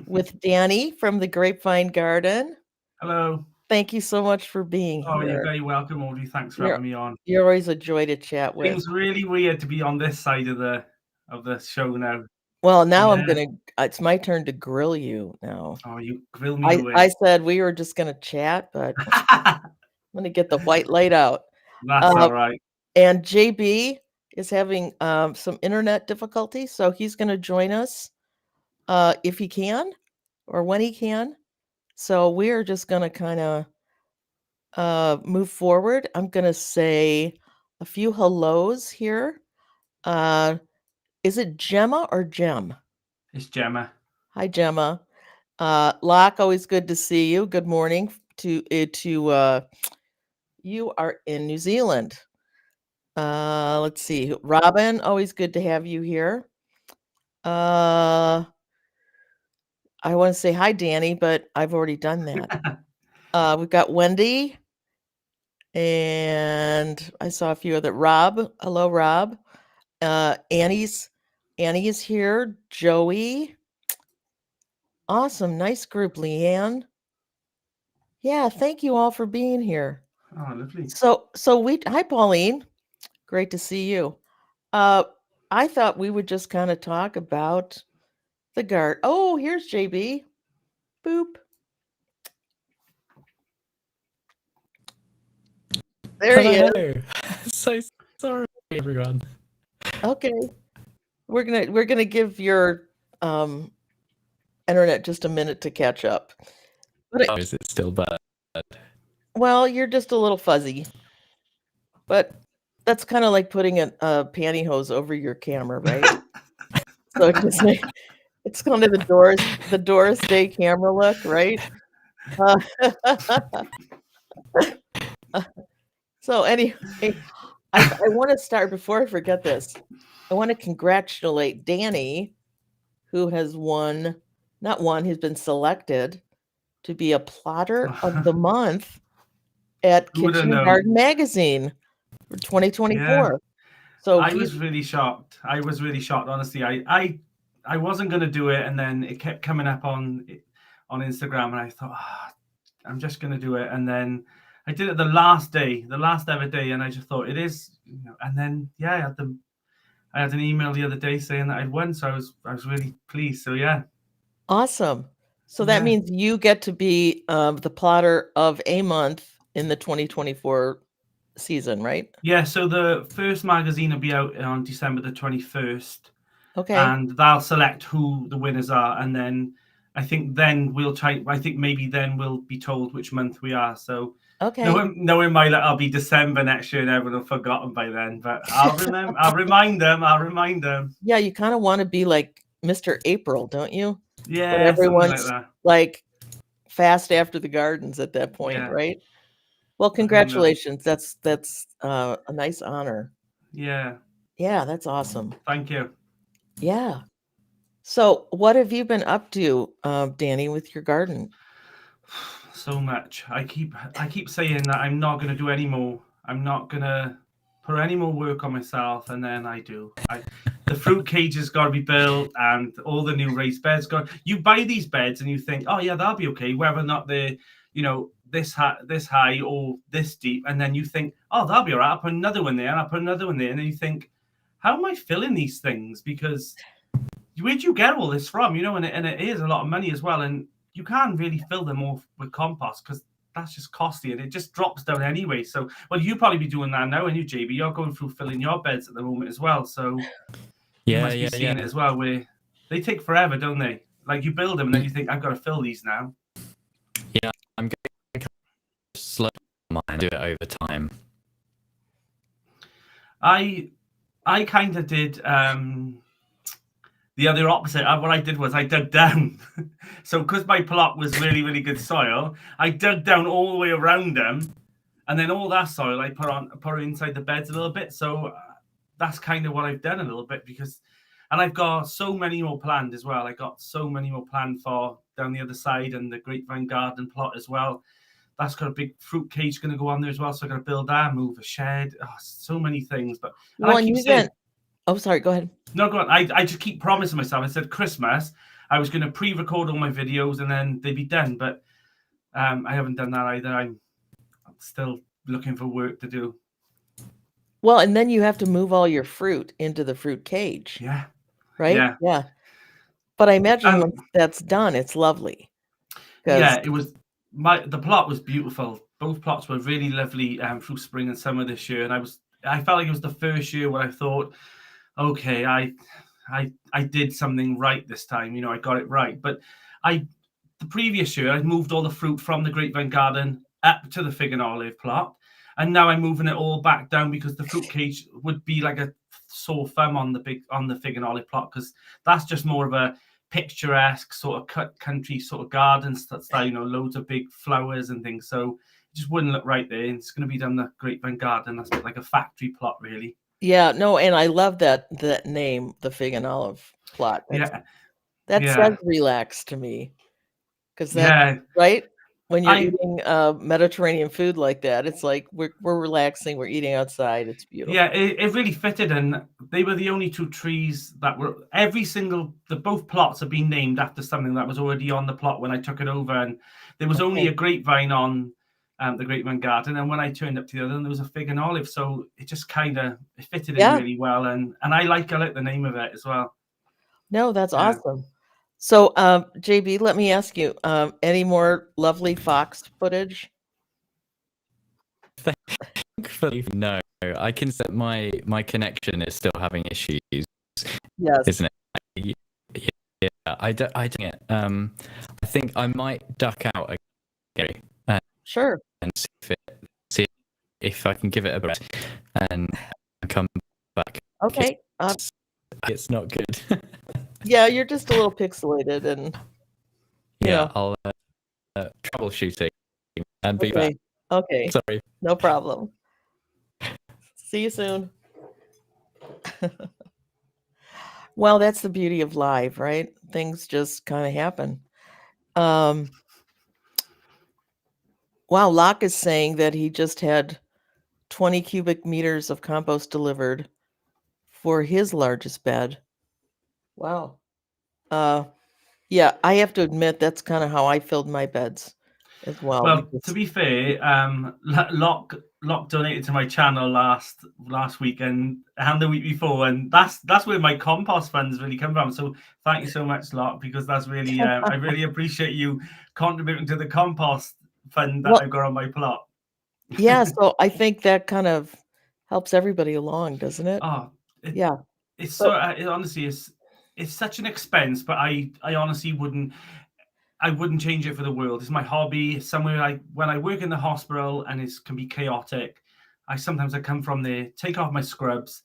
with Danny from the Grapevine Garden. Hello. Thank you so much for being Oh, you're here. very welcome, Audrey. Thanks for You're having me on. you're always a joy to chat with. Seems really weird to be on this side of the show now. Well, now Yeah. it's my turn to grill you now. Oh, you grill me I away. said we were just gonna chat, but I'm gonna get the white light out. That's all right. And JB is having some internet difficulties, so he's gonna join us if he can or when he can. So we're just gonna kind of move forward. I'm gonna say a few hellos here. Is it Gemma or Gem? It's Gemma. Hi, Gemma. Locke, always good to see you. Good morning to you are in New Zealand. Let's see. Robin, always good to have you here. I want to say hi, Danny, but I've already done that. We've got Wendy, and I saw a few other. Rob, hello, Rob. Annie is here. Joey, awesome, nice group. Leanne, yeah, thank you all for being here. Oh, lovely. Hi, Pauline, great to see you. I thought we would just kind of talk about the garden. Oh, here's JB. Boop. There he is. So sorry, everyone. Okay, we're gonna give your internet just a minute to catch up. But is it still bad? Well, you're just a little fuzzy, but that's kind of like putting a pantyhose over your camera, right? So it's kind of the Doris Day camera look, right? So anyway, I want to start before I forget this. I want to congratulate Danny, who has he's been selected to be a plotter of the month at Kitchen and Garden Magazine for 2024. Yeah. So I was really shocked. Honestly. I wasn't going to do it, and then it kept coming up on Instagram, and I thought, I'm just going to do it. And then I did it the last ever day, and I just thought it is, and then I had an email the other day saying that I'd won, so I was really pleased. So yeah. Awesome. So that means you get to be the plotter of a month in the 2024 season, right? Yeah, so the first magazine will be out on December the 21st. Okay. And they'll select who the winners are, and then I think maybe then we'll be told which month we are. So okay, knowing my luck, I'll be December next year and everyone will have forgotten by then. But I'll remember. I'll remind them. Yeah, you kind of want to be like Mr. April, don't you? Yeah, when everyone's like, like fast after the gardens at that point, right? Well, congratulations. That's a nice honor. Yeah, that's awesome. Thank you. Yeah. So what have you been up to, Danny, with your garden? So much. I keep saying that I'm not going to do any more. I'm not going to put any more work on myself, and then I do. The fruit cage has got to be built, and all the new raised beds you buy these beds and you think, oh yeah, that'll be okay, whether or not they're this high or this deep, and then you think, oh, that'll be all right, I'll put another one there, and I'll put another one there, and then you think, how am I filling these things? Because where'd you get all this from? And it is a lot of money as well, and you can't really fill them all with compost because that's just costly, and it just drops down anyway. So, well, you probably be doing that now, and you, JB, you're going through filling your beds at the moment as well. So you must be seeing it as well, where they take forever, don't they? Like you build them, and then you think, I've got to fill these now. Yeah, I'm going to slow mine, do it over time. I kind of did the other opposite. What I did was I dug down. So because my plot was really, really good soil, I dug down all the way around them, and then all that soil I put inside the beds a little bit. So that's kind of what I've done a little bit, and I've got so many more planned as well. I got so many more planned for down the other side, and the Grapevine Garden plot as well. That's got a big fruit cage going to go on there as well. So I got to build that, move a shed. Oh, so many things. But sorry, go ahead. No, go on. I just keep promising myself. I said Christmas, I was going to pre-record all my videos and then they'd be done, but I haven't done that either. I'm still looking for work to do. Well, and then you have to move all your fruit into the fruit cage, Yeah. right? Yeah. Yeah. But I imagine Um, once that's done, it's lovely. Yeah, it was the plot was beautiful. Both plots were really lovely through spring and summer this year, and I felt like it was the first year where I thought, okay, I did something right this time. You know, I got it right. But the previous year I moved all the fruit from the Grapevine Garden up to the fig and olive plot, and now I'm moving it all back down because the fruit cage would be like a sore thumb on the fig and olive plot, because that's just more of a picturesque sort of cut country sort of garden style, you know, loads of big flowers and things. So it just wouldn't look right there. It's going to be down the Grapevine Garden. That's a bit like a factory plot, really. Yeah, no, and I love that name, the fig and olive plot. That Yeah, says relax to me, because that yeah. right? When you're I eating Mediterranean food like that, it's like we're relaxing, we're eating outside. It's beautiful. Yeah, it really fitted, and they were the only two trees that were both plots have been named after something that was already on the plot when I took it over, and there was only Okay. a grapevine on the Grapevine Garden, and when I turned up to the other, there was a fig and olive, so it just kind of fitted in Yeah. really well, and I like the name of it as well. No, that's Yeah. awesome. So, JB, let me ask you, any more lovely fox footage? Thankfully, no. I can set my connection is still having issues, Yes. isn't it? Yeah, I don't it. I think I might duck out again Sure. and see if I can give it a breath and come back. Okay. It's not good. Yeah, you're just a little pixelated, and you know. I'll troubleshooting and be back. Okay. Sorry. No problem. See you soon. Well, that's the beauty of live, right? Things just kind of happen. Wow, Locke is saying that he just had 20 cubic meters of compost delivered for his largest bed. Wow. Yeah, I have to admit that's kind of how I filled my beds as well. Well, to be fair, Locke donated to my channel last week and the week before, and that's where my compost funds really come from. So thank you so much, Locke, because that's really I really appreciate you contributing to the compost fund that I've got on my plot. Yeah, so I think that kind of helps everybody along, doesn't it? Yeah. It's so it honestly is. It's such an expense, but I honestly wouldn't change it for the world. It's my hobby. It's somewhere when I work in the hospital and it can be chaotic, I come from there, take off my scrubs,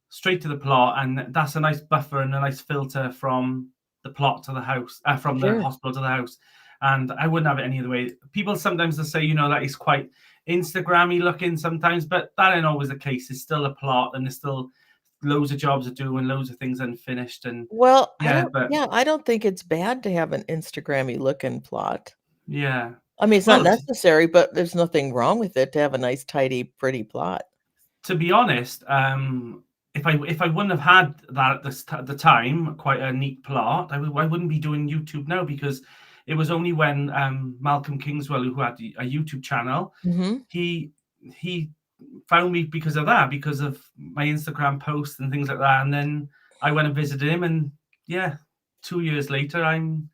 straight to the plot, and that's a nice buffer and a nice filter from the plot to the house, from the hospital to the house. And I wouldn't have it any other way. People sometimes will say, that is quite Instagrammy looking sometimes, but that ain't always the case. It's still a plot, and there's still loads of jobs to do and loads of things unfinished. And well, I don't think it's bad to have an Instagrammy looking plot. Yeah. I mean, it's not necessary, but there's nothing wrong with it to have a nice, tidy, pretty plot. To be honest, if I wouldn't have had that at the time, quite a neat plot, I wouldn't be doing YouTube now, because it was only when Malcolm Kingswell, who had a YouTube channel, he found me because of my Instagram posts and things like that, and then I went and visited him, and 2 years later, I'm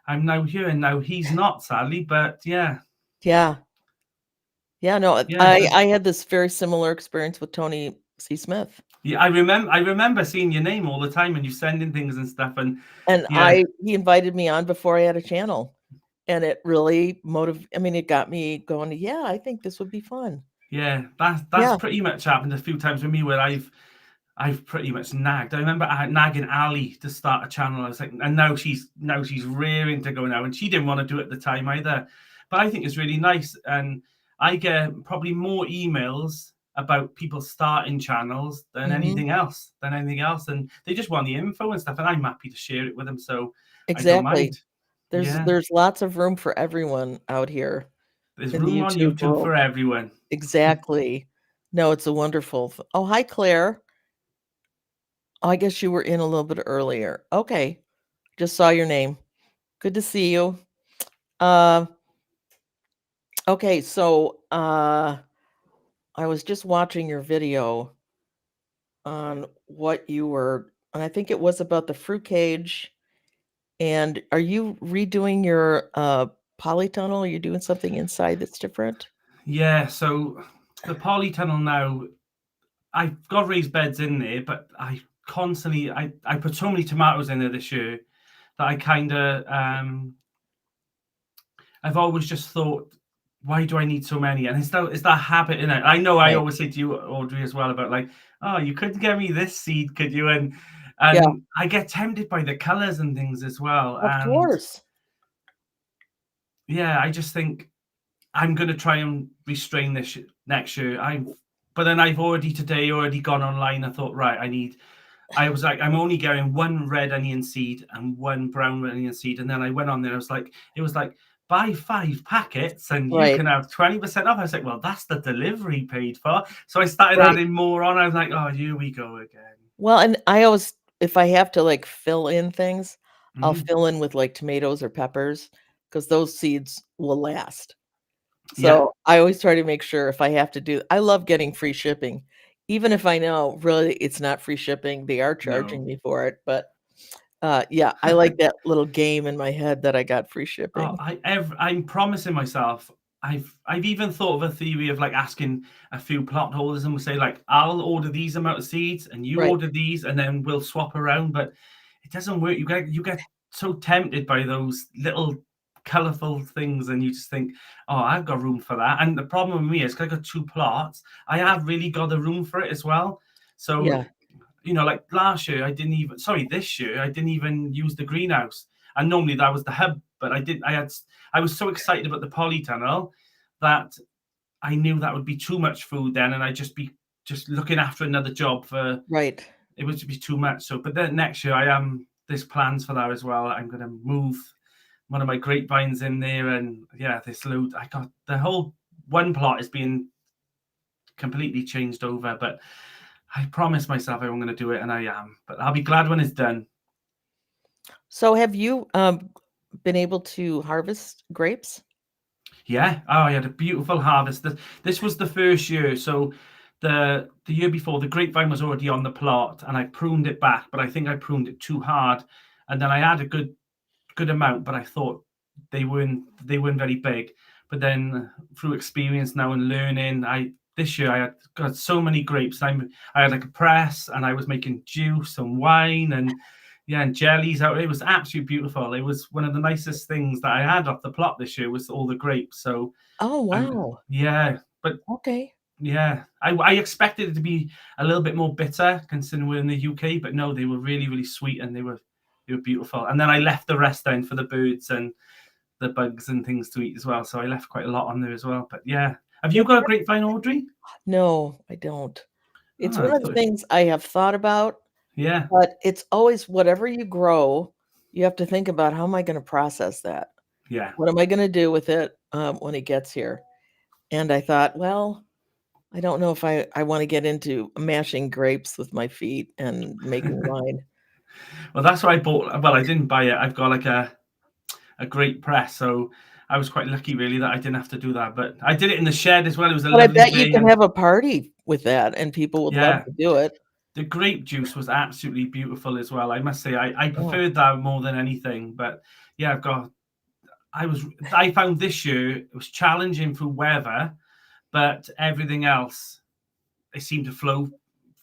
now here, and now he's not, sadly, but no, I had this very similar experience with Tony C. Smith. Yeah, I remember seeing your name all the time, and you sending things and stuff, and he invited me on before I had a channel, and it really it got me going, I think this would be fun. Yeah, that's pretty much happened a few times with me, where I've pretty much nagged. I remember nagging Ali to start a channel. I was like, and now she's rearing to go now, and she didn't want to do it at the time either. But I think it's really nice, and I get probably more emails about people starting channels than anything else. And they just want the info and stuff, and I'm happy to share it with them. So exactly, I don't mind. There's lots of room for everyone out here. There's room on YouTube for everyone. Exactly. No, it's a wonderful. Oh, hi, Claire. I guess you were in a little bit earlier. Okay. Just saw your name. Good to see you. Uh, okay, so I was just watching your video on what you were, and I think it was about the fruit cage. And are you redoing your polytunnel? Are you doing something inside that's different? Yeah, so the polytunnel now, I've got raised beds in there, but I constantly I put so many tomatoes in there this year that I kind of I've always just thought, why do I need so many? And it's that habit in it. I know I Right. always say to you, Audrey, as well about like, oh, you couldn't get me this seed, could you? And Yeah, I get tempted by the colors and things as well. of And course. yeah, I just think I'm going to try and restrain this next year. But then I've already gone online. I thought, right, I was like, I'm only getting one red onion seed and one brown onion seed. And then I went on there. It was like, buy 5 packets and you Right, can have 20% off. I was like, well, that's the delivery paid for. So I started right. adding more on. I was like, oh, here we go again. Well, and I always, if I have to like fill in things, I'll Mhm. fill in with like tomatoes or peppers because those seeds will last. Yeah, So I always try to make sure if I have to do, I love getting free shipping, even if I know really it's not free shipping, they are no. charging me for it. But yeah, I like that little game in my head that I got free Oh, shipping. I'm promising myself. I've even thought of a theory of like asking a few plot holders and we'll say like I'll order these amount of seeds and you Right. order these and then we'll swap around. But it doesn't work. You get so tempted by those little colorful things and you just think, oh, I've got room for that. And the problem with me is 'cause I got 2 plots. I have really got the room for it as well. So Yeah. like last year, this year, I didn't even use the greenhouse. And normally that was the hub, but I was so excited about the polytunnel that I knew that would be too much food then. And I'd just be just looking after another job Right. it would be too much. So, but then next year there's plans for that as well. I'm going to move one of my grapevines in there. And yeah, I got the whole one plot is being completely changed over, but I promised myself I was going to do it, and I am. But I'll be glad when it's done. So have you been able to harvest grapes? Yeah. Oh, I had a beautiful harvest. This was the first year. So the year before, the grapevine was already on the plot, and I pruned it back, but I think I pruned it too hard, and then I had a good amount, but I thought they weren't very big. But then through experience now and learning, this year I had got so many grapes. I had like a press, and I was making juice and wine and yeah, and jellies out. It was absolutely beautiful. It was one of the nicest things that I had off the plot this year was all the grapes. So Oh, I'm wow. yeah, but Okay. yeah, I expected it to be a little bit more bitter considering we're in the UK, but no, they were really, really sweet and they were beautiful. And then I left the rest down for the birds and the bugs and things to eat as well. So I left quite a lot on there as well. But yeah, have you got a grapevine, Audrey? No, I don't. It's Oh, one I of the thought, things I have thought about, yeah, but it's always whatever you grow, you have to think about how am I going to process that? yeah. What am I going to do with it when it gets here? And I thought, well, I don't know if I want to get into mashing grapes with my feet and making wine. Well, that's what I bought. Well, I didn't buy it. I've got like a great press, so I was quite lucky really that I didn't have to do that. But I did it in the shed as well. It was a But I lovely bet you day, can and have a party with that and people would love yeah, to do it. the grape juice was absolutely beautiful as well. I must say, I Oh, preferred that more than anything. But yeah, I found this year it was challenging through weather, but everything else it seemed to flow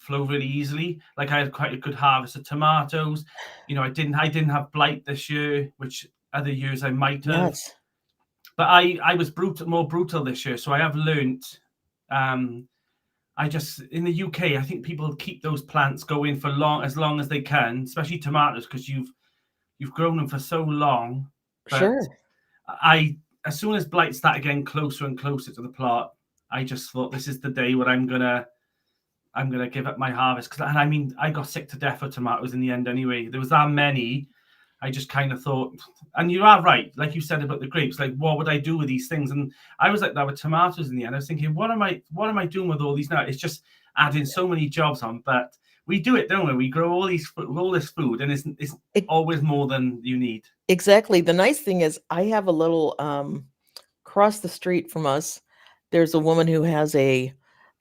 really easily. Like I had quite a good harvest of tomatoes. I didn't have blight this year, which other years I might have. yes. But I was more brutal this year, so I have learnt. I just in the UK, I think people keep those plants going for as long as they can, especially tomatoes, because you've grown them for so long. But Sure. I, as soon as blight started getting closer and closer to the plot, I just thought this is the day where I'm gonna give up my harvest. And I mean, I got sick to death of tomatoes in the end anyway. There was that many. I just kind of thought, and you are right, like you said about the grapes. Like, what would I do with these things? And I was like that with tomatoes in the end. I was thinking, what am I doing with all these now? It's just adding so many jobs on. But we do it, don't we? We grow all this food, and it's It, always more than you need. exactly. The nice thing is I have a little across the street from us, there's a woman who has a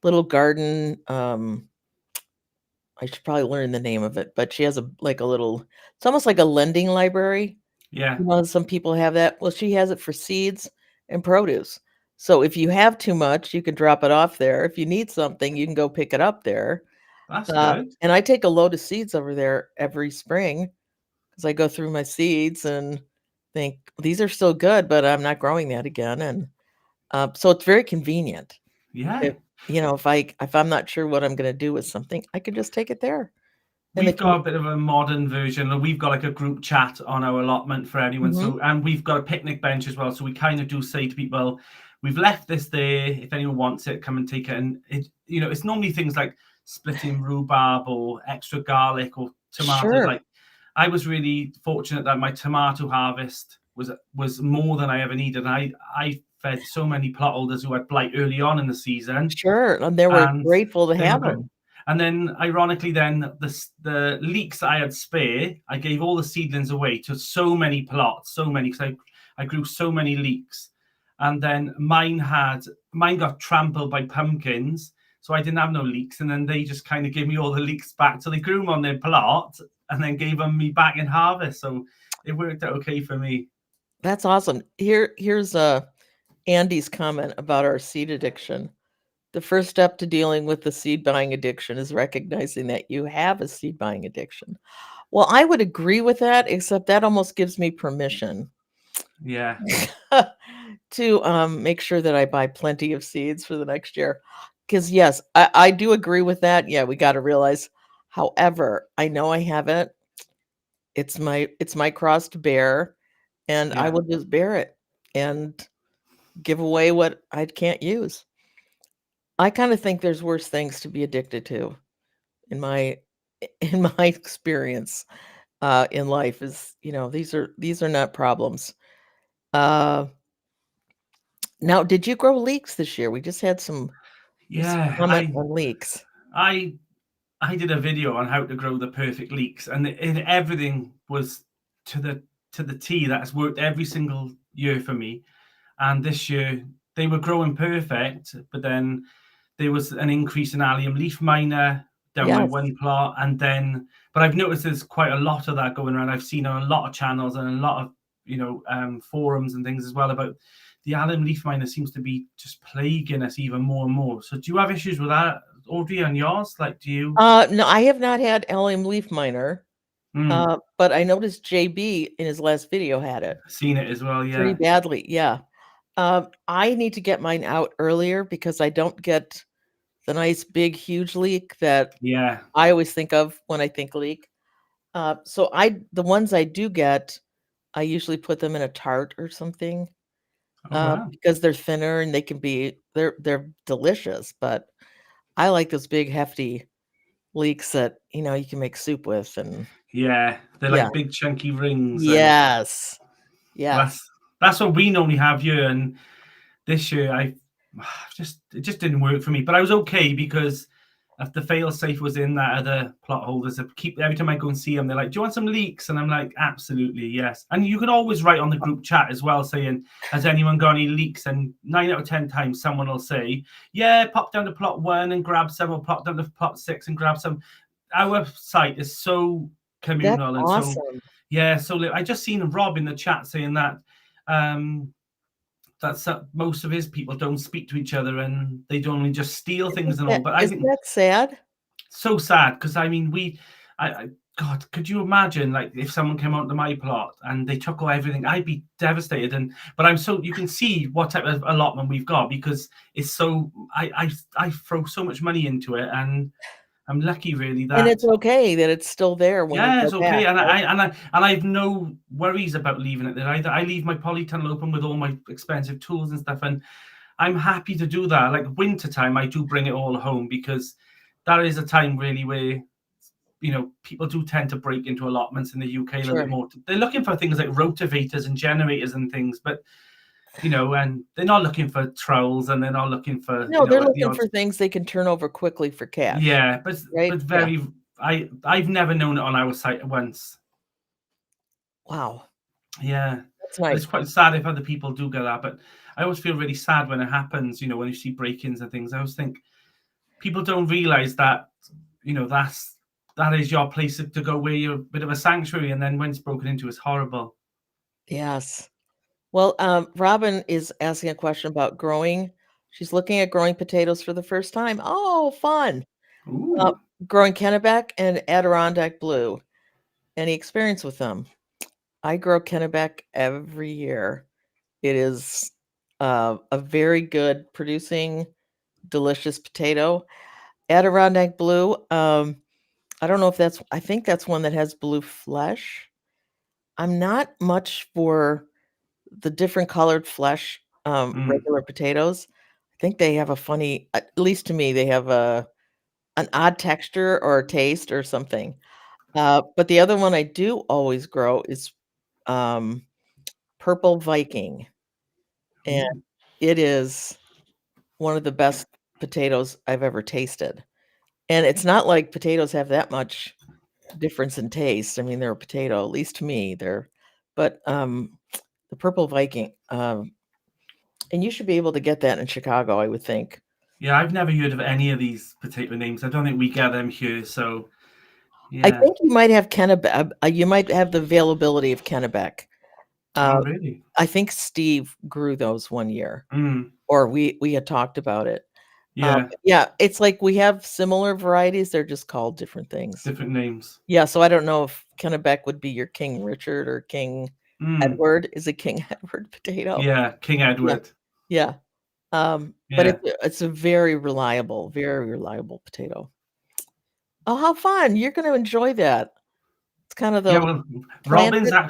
little garden. I should probably learn the name of it, but she has a little, it's almost like a lending library. Yeah, You know, some people have that. Well, she has it for seeds and produce. So if you have too much, you can drop it off there. If you need something, you can go pick it up there. that's good. And I take a load of seeds over there every spring because I go through my seeds and think these are still good, but I'm not growing that again. And so it's very convenient. Yeah. If if I'm not sure what I'm going to do with something, I can just take it there. And We've got a bit of a modern version. We've got like a group chat on our allotment for anyone. Mhm. So, and we've got a picnic bench as well. So we kind of do say to people, we've left this there. If anyone wants it, come and take it. And it's normally things like splitting rhubarb or extra garlic or tomatoes. Sure, Like, I was really fortunate that my tomato harvest was more than I ever needed. And I fed so many plot holders who had blight early on in the season, sure. And they were and grateful to they were have great. them. And then, ironically, then the leeks I had spare, I gave all the seedlings away to so many plots, so many, because I grew so many leeks. And then mine got trampled by pumpkins, so I didn't have no leeks. And then they just kind of gave me all the leeks back. So they grew them on their plot and then gave them me back in harvest. So it worked out okay for me. That's awesome. Here's Andy's comment about our seed addiction. The first step to dealing with the seed buying addiction is recognizing that you have a seed buying addiction. Well, I would agree with that, except that almost gives me permission Yeah. to make sure that I buy plenty of seeds for the next year. Because yes, I do agree with that. Yeah, we got to realize. However, I know I have it. It's my cross to bear, and I Yeah. will just bear it and give away what I can't use. I kind of think there's worse things to be addicted to in my in my experience in life. Is these are not problems. Uh, Now, did you grow leeks this year? We just had some Yeah. comment on leeks. I I did a video on how to grow the perfect leeks, and everything was to the T. That's worked every single year for me. And this year they were growing perfect, but then there was an increase in allium leaf miner down my Yes, one plot, but I've noticed there's quite a lot of that going around. I've seen on a lot of channels and a lot of forums and things as well about the allium leaf miner seems to be just plaguing us even more and more. So do you have issues with that, Audrey, on yours? Like, do you? no, I have not had allium leaf miner, but I noticed JB in his last video had it Seen it as well, pretty yeah. badly. Yeah, I need to get mine out earlier because I don't get the nice big huge leek that Yeah. I always think of when I think leek. So the ones I do get, I usually put them in a tart or something Oh wow. because they're thinner and they're delicious. But I like those big hefty leeks that you can make soup with, and Yeah, they're yeah, like big chunky rings, and yes, yes, that's what we normally have here. And this year I it just didn't work for me, but I was okay because if the fail safe was in that other plot holders that keep every time I go and see them, they're like, do you want some leeks? And I'm like, absolutely, yes. And you can always write on the group chat as well saying, has anyone got any leeks? And 9 out of 10 times someone will say, yeah, pop down to plot 1 and grab some, or pop down to plot 6 and grab some. Our site is so that's communal and so awesome. yeah. So I just seen Rob in the chat saying that that's most of his people don't speak to each other and they don't just steal things and all. But I Isn't think that sad? so sad because I mean God, could you imagine like if someone came onto my plot and they took away everything? I'd be devastated. But I'm so you can see what type of allotment we've got because it's so I throw so much money into it, and I'm lucky really And that it's okay that it's still there when you yeah, go it's okay. back, And right? I have no worries about leaving it there either. I leave my polytunnel open with all my expensive tools and stuff, and I'm happy to do that. Like winter time, I do bring it all home because that is a time really where people do tend to break into allotments in the UK a little bit Sure. more. They're looking for things like rotivators and generators and things, but and they're not looking for trowels and they're not looking for No, they're like the looking odds. for things they can turn over quickly for cash, Yeah, right? but Yeah. I've never known it on our site once. Wow, Yeah, that's and nice. it's quite sad if other people do get that, but I always feel really sad when it happens. When you see break-ins and things, I always think people don't realize that that is your place to go, where you're a bit of a sanctuary, and then when it's broken into, it's horrible. Yes. Well, Robin is asking a question about growing. She's looking at growing potatoes for the first time. Oh, fun. Uh, Ooh. growing Kennebec and Adirondack Blue. Any experience with them? I grow Kennebec every year. It is a very good producing, delicious potato. Adirondack Blue, I don't know if I think that's one that has blue flesh. I'm not much for the different colored flesh, Mm. regular potatoes. I think they have a funny, at least to me, they have an odd texture or taste or something. But the other one I do always grow is um, Purple Viking, and Ooh. it is one of the best potatoes I've ever tasted. And it's not like potatoes have that much difference in taste. I mean, they're a potato, at least to me. But the Purple Viking, and you should be able to get that in Chicago, I would think. Yeah, I've never heard of any of these potato names. I don't think we get them here, so I yeah. think you might have Kennebec. You might have the availability of Kennebec. Oh, Uh, really? I think Steve grew those one year, Mm. or we had talked about it. Yeah, But yeah, it's like we have similar varieties. They're just called different things. different names. Yeah, so I don't know if Kennebec would be your King Richard or King Mm. Edward. Is it King Edward potato? Yeah, King Yeah, Edward. yeah. But Yeah. it's a very reliable potato. Oh, how fun. You're gonna enjoy that. It's kind of Yeah, the well, planted. Yeah.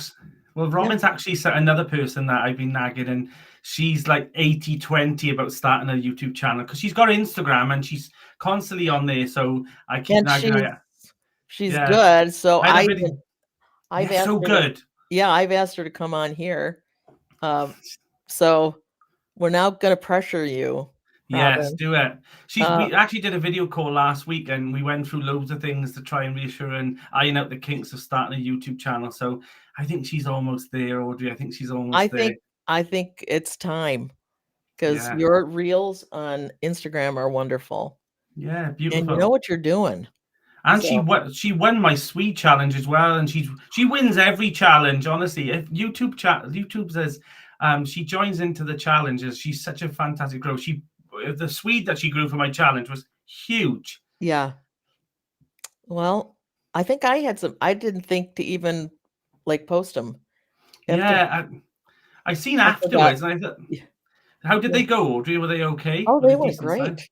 Robin's actually another person that I've been nagging, and she's like 80-20 about starting a YouTube channel, because she's got Instagram and she's constantly on there. So I keep And nagging her. she's Yeah, good. So I had a video. I've Yeah, asked so her to, good. yeah, I've asked her to come on here. Um, so we're now gonna pressure you, Yes, Robin. do it. Uh, We actually did a video call last week, and we went through loads of things to try and reassure and iron out the kinks of starting a YouTube channel. So I think she's almost there, Audrey. I think she's I almost there. think I think it's time because Yeah, your reels on Instagram are wonderful, yeah, and you know beautiful. what you're doing. And So she won my Swede challenge as well, and she wins every challenge. Honestly, if YouTube says she joins into the challenges, she's such a fantastic grower. The Swede that she grew for my challenge was huge. yeah. Well, I think I had some. I didn't think to even like post them. Yeah, I seen I forgot. afterwards, and I thought, Yeah. how did Yeah. they go, Audrey? Were they okay? Oh, Were they they were decent size? great.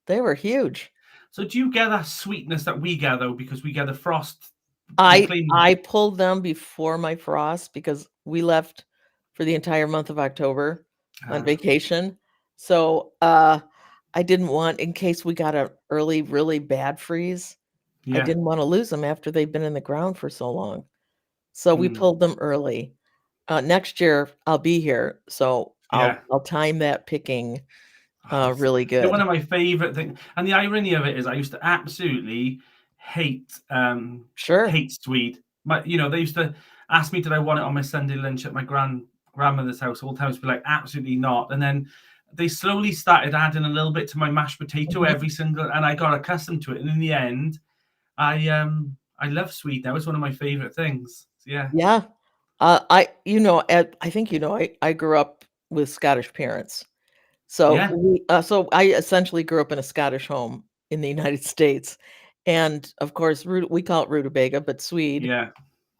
They were huge. So do you get that sweetness that we get, though, because we get the frost I reclaiming? I pulled them before my frost because we left for the entire month of October on vacation. So, I didn't want in case we got a early, really bad freeze, I Yeah. didn't wanna lose them after they've been in the ground for so long. So we Mm, pulled them early. Next year, I'll be here, so yeah. I'll time that picking, Oh, really they're one good. of my favorite things. And the irony of it is I used to absolutely hate Sure. Swede. They used to ask me, did I want it on my Sunday lunch at my grandmother's house? All the time, be like, absolutely not. And then they slowly started adding a little bit to my mashed potato Mhm. every single, and I got accustomed to it. And in the end, I love Swede now. It's one of my favorite things. So, yeah. Yeah. I think I grew up with Scottish parents. Yeah. So I essentially grew up in a Scottish home in the United States, and, of course, we call it rutabaga, but Swede Yeah.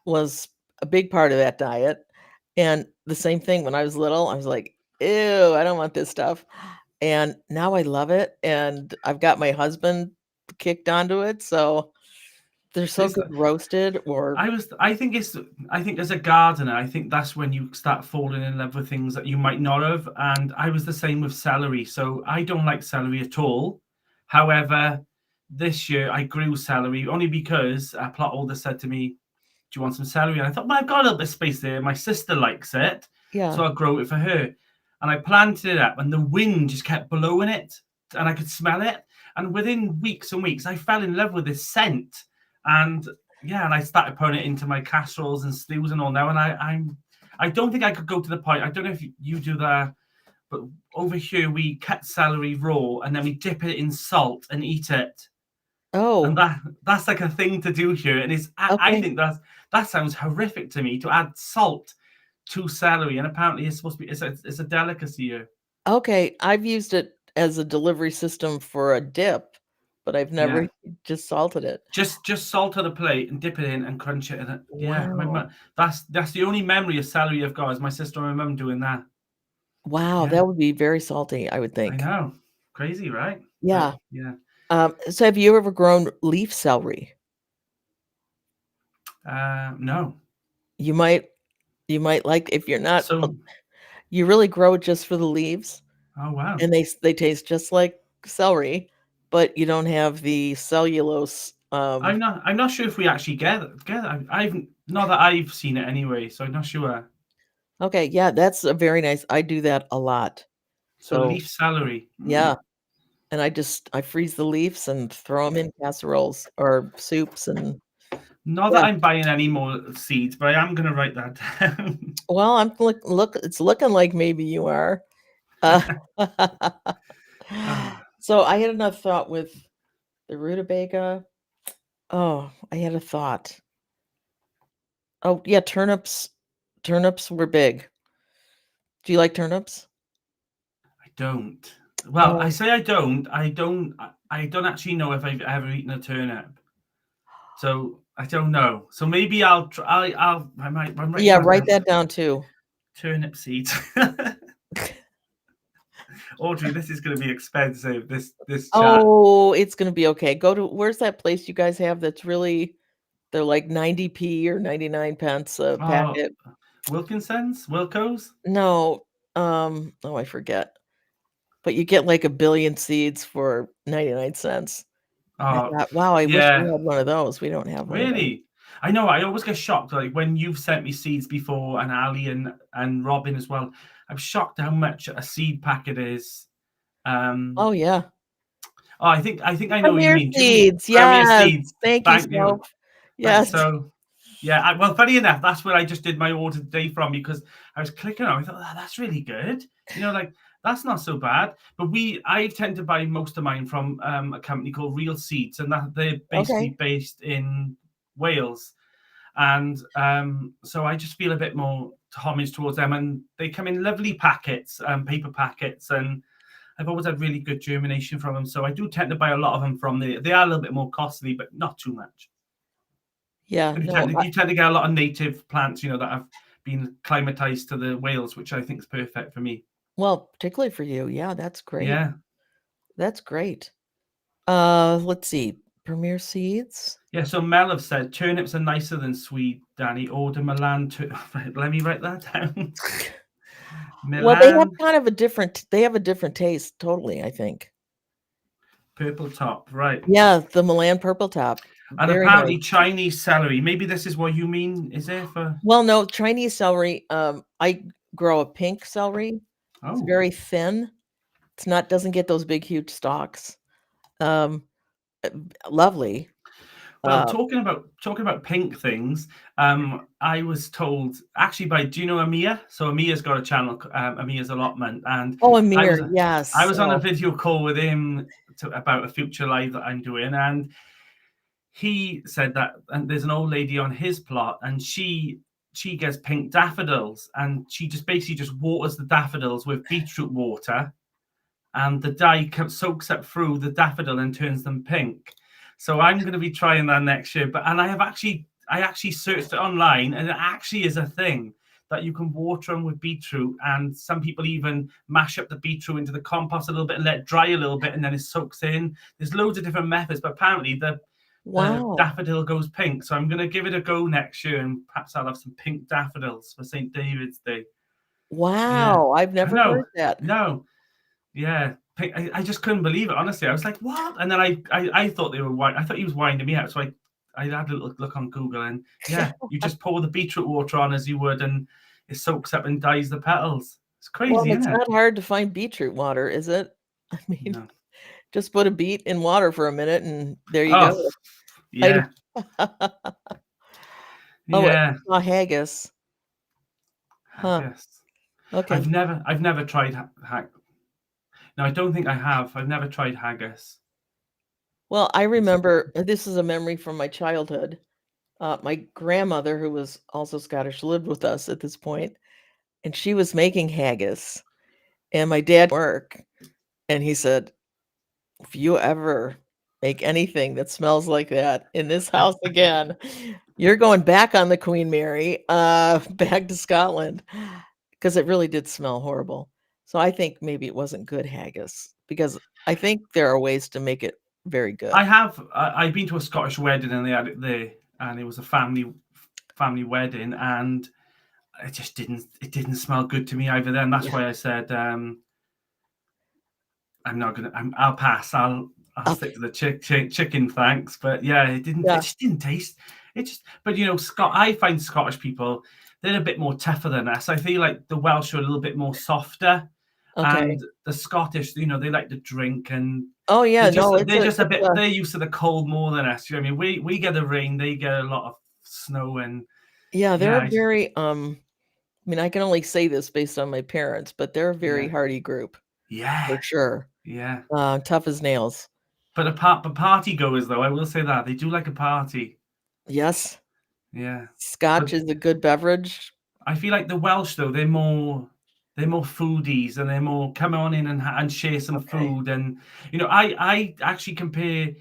was a big part of that diet, and the same thing when I was little, I was like, "Ew, I don't want this stuff," and now I love it, and I've got my husband kicked onto it, so they're so It's good roasted or I think as a gardener, I think that's when you start falling in love with things that you might not have. And I was the same with celery. So I don't like celery at all. However, this year I grew celery only because a plot holder said to me, do you want some celery? And I thought, well, I've got a little bit of space there. My sister likes it, yeah. so I'll grow it for her. And I planted it up, and the wind just kept blowing it, and I could smell it. And within weeks and weeks, I fell in love with this scent. And yeah, and I started putting it into my casseroles and stews and all now. And I don't think I could go to the point. I don't know if you do that, but over here we cut celery raw and then we dip it in salt and eat it. And Oh, that's like a thing to do here. And I okay. think that sounds horrific to me, to add salt to celery. And apparently it's supposed to be it's a delicacy here. Okay, I've used it as a delivery system for a dip, but I've never Yeah. just salted it. Just salt on a plate and dip it in and crunch it. And yeah, Wow. that's the only memory of celery I've got is my sister and my mum doing that. Wow, Yeah, that would be very salty, I would I think. know. Crazy, right? But Yeah. yeah. So have you ever grown leaf celery? No. You might like if you're not So, you really grow it just for the leaves, oh wow. and they taste just like celery, but you don't have the cellulose. I'm not sure if we actually get I've not that I've seen it anyway, so I'm not sure. Okay, yeah, that's a very nice. I do that a lot. So So leaf celery. yeah, and I freeze the leaves and throw them in casseroles or soups, and Not that yeah. I'm buying any more seeds, but I am gonna write that down. Well, I'm look. It's looking like maybe you are. Uh, Ah, so I had another thought with the rutabaga. Oh, I had a thought. Oh, yeah, turnips. Turnips were big. Do you like turnips? I don't. Well, I Oh, say I don't. I don't actually know if I've ever eaten a turnip. So I don't know. So maybe I'll try. I'm writing yeah, that write down. that down too. Turnip seeds. Audrey, this is going to be expensive. This chat. Oh, it's gonna be okay. Go to where's that place you guys have that's really they're like 90p or 99 pence a Oh, packet. Wilkinson's, Wilco's. No, oh, I forget. But you get like a billion seeds for 99 cents. I Oh, thought, wow, I wish we yeah. had one of those. We don't have one of those. Really? I know. I always get shocked. Like when you've sent me seeds before, and Ali and Robin as well. I'm shocked how much a seed packet is. Um, Oh, yeah. Oh, I think I know what you Premier mean. Do you mean seeds, Premier yes. Seeds? Thank you, Thank you. Soph. Yes. So, yeah. Well, funny enough, that's where I just did my order today from because I was clicking on. I thought that's really good. Like that's not so bad. But I tend to buy most of mine from a company called Real Seeds, and that they're basically Okay. based in Wales. And so I just feel a bit more homage towards them, and they come in lovely packets, paper packets, and I've always had really good germination from them. So I do tend to buy a lot of them from there. They are a little bit more costly, but not too much. Yeah, And no, you tend to get a lot of native plants, that have been climatized to the Wales, which I think is perfect for me. well, particularly for you. Yeah, that's great. Yeah. That's great. Let's see. Premier seeds. Yeah, so Mel have said turnips are nicer than Swede, Danny. Order Milan. Let me write that down. Well, they have Milan kind of a different they have a different taste totally, I think. purple top, right. Yeah, the Milan purple top. And Very nice. apparently Chinese celery. Maybe this is what you mean, is it? Well, no, Chinese celery, I grow a pink celery. It's Oh. very thin. It's not doesn't get those big, huge stalks. Um, lovely. Well, Uh, talking about pink things, I was told actually by do you know Amir? So Amir's got a channel, Amir's Allotment, and oh, I Amir, was I yes. was on a Oh, video call with him about a future live that I'm doing, and he said that and there's an old lady on his plot, and she gets pink daffodils, and she just basically just waters the daffodils with beetroot water, and the dye soaks up through the daffodil and turns them pink. So I'm going to be trying that next year. But I actually searched it online, and it actually is a thing that you can water them with beetroot, and some people even mash up the beetroot into the compost a little bit and let it dry a little bit, and then it soaks in. There's loads of different methods, but apparently the wow. daffodil goes pink. So I'm going to give it a go next year, and perhaps I'll have some pink daffodils for St. David's Day. Yeah, Wow, I've I never know. heard that. No, yeah, I just couldn't believe it. Honestly, I was like, "What?" And then I thought they were. I thought he was winding me out. So I had a little look on Google, and yeah, you just pour the beetroot water on as you would, and it soaks up and dyes the petals. It's Well, crazy, it's isn't it? not hard to find beetroot water, is it? I mean, No. just put a beet in water for a minute and there you Oh, go. I know. Yeah. Oh, Yeah. I saw haggis. Huh. Haggis. Okay. I've never tried No, I don't think I have. I've never tried haggis. Well, I remember this is a memory from my childhood. My grandmother, who was also Scottish, lived with us at this point, and she was making haggis. And my dad work, and he said, "If you ever make anything that smells like that in this house again, you're going back on the Queen Mary, back to Scotland," because it really did smell horrible. So I think maybe it wasn't good haggis because I think there are ways to make it very good. I've been to a Scottish wedding and they had it there, and it was a family wedding, and it didn't smell good to me either. Then that's why I said I'll pass. I'll stick to the chicken, thanks. But yeah, it Yeah. just didn't taste. It just, but I find Scottish people, they're a bit more tougher than us. I feel like the Welsh are a little bit more softer, Okay. and the Scottish, they like to drink, and Oh yeah, no, they're it's just a bit. They're used to the cold more than us. You know what I mean? We get the rain, they get a lot of snow, and yeah, they're yeah, a very I mean, I can only say this based on my parents, but they're a very yeah, hardy group yeah, for sure. yeah. Tough as nails. But party goers, though, I will say that they do like a party. Yes, Yeah, scotch but is a good beverage. I feel like the Welsh, though, they're more foodies, and they're more come on in and share some Okay, food. And I actually compare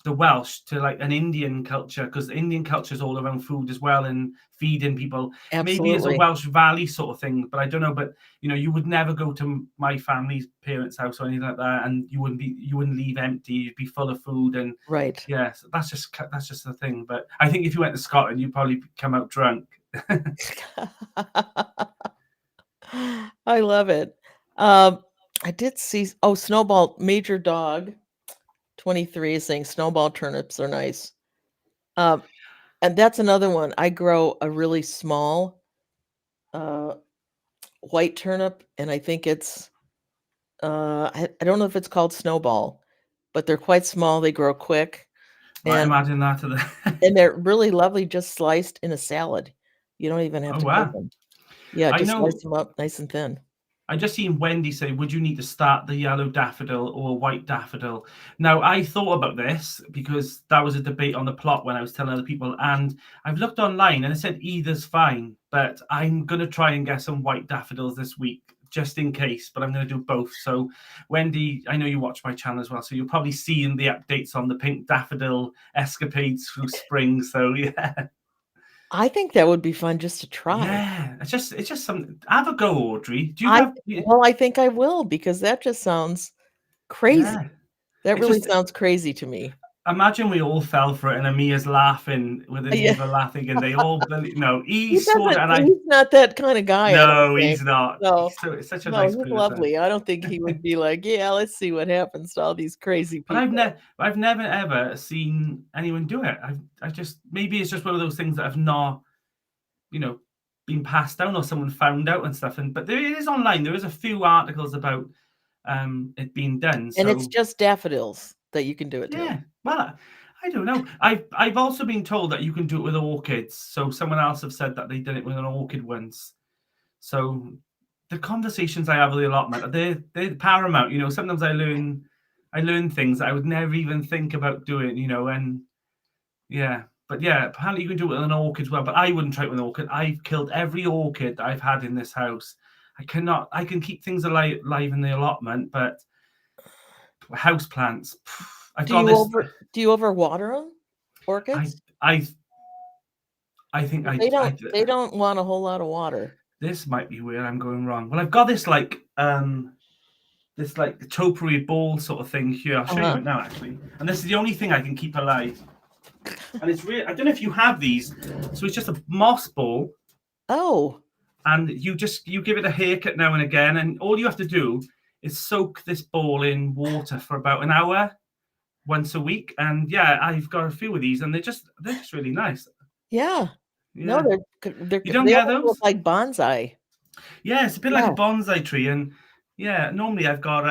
the Welsh to like an Indian culture, because Indian culture is all around food as well and feeding people. Maybe it's a absolutely. Welsh Valley sort of thing, but I don't know. But you would never go to my family's parents' house or anything like that, and you wouldn't leave empty. You'd be full of food. And Right. yeah, so that's just the thing. But I think if you went to Scotland, you'd probably come out drunk. I love it. I did see Snowball Major Dog 23 is saying snowball turnips are nice. Um, and that's another one. I grow a really small uh white turnip, and I think it's I don't know if it's called snowball, but they're quite small, they grow quick, Right, and imagine that to the they're really lovely just sliced in a salad. You don't even have Oh to cook wow. them. Yeah, I just slice know them up nice and thin. I just seen Wendy say, would you need to start the yellow daffodil or white daffodil? Now, I thought about this because that was a debate on the plot when I was telling other people, and I've looked online and it said either's fine, but I'm going to try and get some white daffodils this week just in case, but I'm going to do both. So, Wendy, I know you watch my channel as well, so you'll probably see in the updates on the pink daffodil escapades through spring. So, yeah. I think that would be fun just to try. Yeah, it's just something. Have a go, Audrey. Do you have? I think I will because that just sounds crazy. Yeah, That it really just sounds crazy to me. imagine we all fell for it, and Amia's laughing with Yeah. Aniva laughing, and they all believe. No, he He saw doesn't that, and I. he's not that kinda guy, I don't No, think. he's not. No. He's such a No, nice he's person. lovely. I don't think he would be like, "Yeah, let's see what happens to all these crazy But people." I've never ever seen anyone do it. I just maybe it's just one of those things that have not, you know, been passed down or someone found out and stuff. And but there it is online. There is a few articles about it being done. And it's So just daffodils that you can do it to. yeah, well, I don't know. I've also been told that you can do it with orchids. So someone else have said that they did it with an orchid once. So the conversations I have with the allotment, they're paramount. Sometimes I learn things I would never even think about doing. And yeah, but yeah, apparently you can do it with an orchid as well. But I wouldn't try it with an orchid. I've killed every orchid that I've had in this house. I cannot. I can keep things alive in the allotment, but house plants. I've Do got you this. do you overwater them? I Orchids? I I think They don't want a whole lot of water. this might be where I'm going wrong. Well, I've got this like topiary ball sort of thing here. I'll show you Uh-huh. it now actually. And this is the only thing I can keep alive. And it's real. I don't know if you have these. So it's just a moss ball, Oh, and you give it a haircut now and again, and all you have to do is soak this ball in water for about an hour once a week. And yeah, I've got a few of these, and they're just really nice. yeah. No, Yeah. they're You don't they get almost look those? like bonsai. Yeah, it's a bit like a bonsai tree. And yeah, normally I've got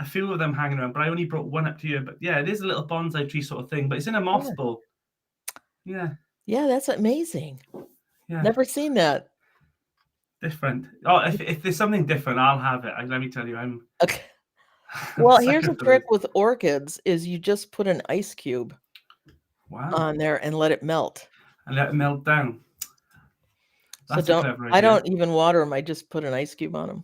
a few of them hanging around, but I only brought one up to you. But yeah, it is a little bonsai tree sort of thing, but it's in a moss Yeah. bowl. Yeah, Yeah, that's amazing. yeah, Never seen that. different. Oh, if there's something different, I'll have it. Let me tell you, I'm Okay. I'm a Well, here's sucker a for trick this. with orchids is you just put an ice cube Wow, on there and let it melt. and let it melt down. So That's a clever I idea. don't even water them. I just put an ice cube on them.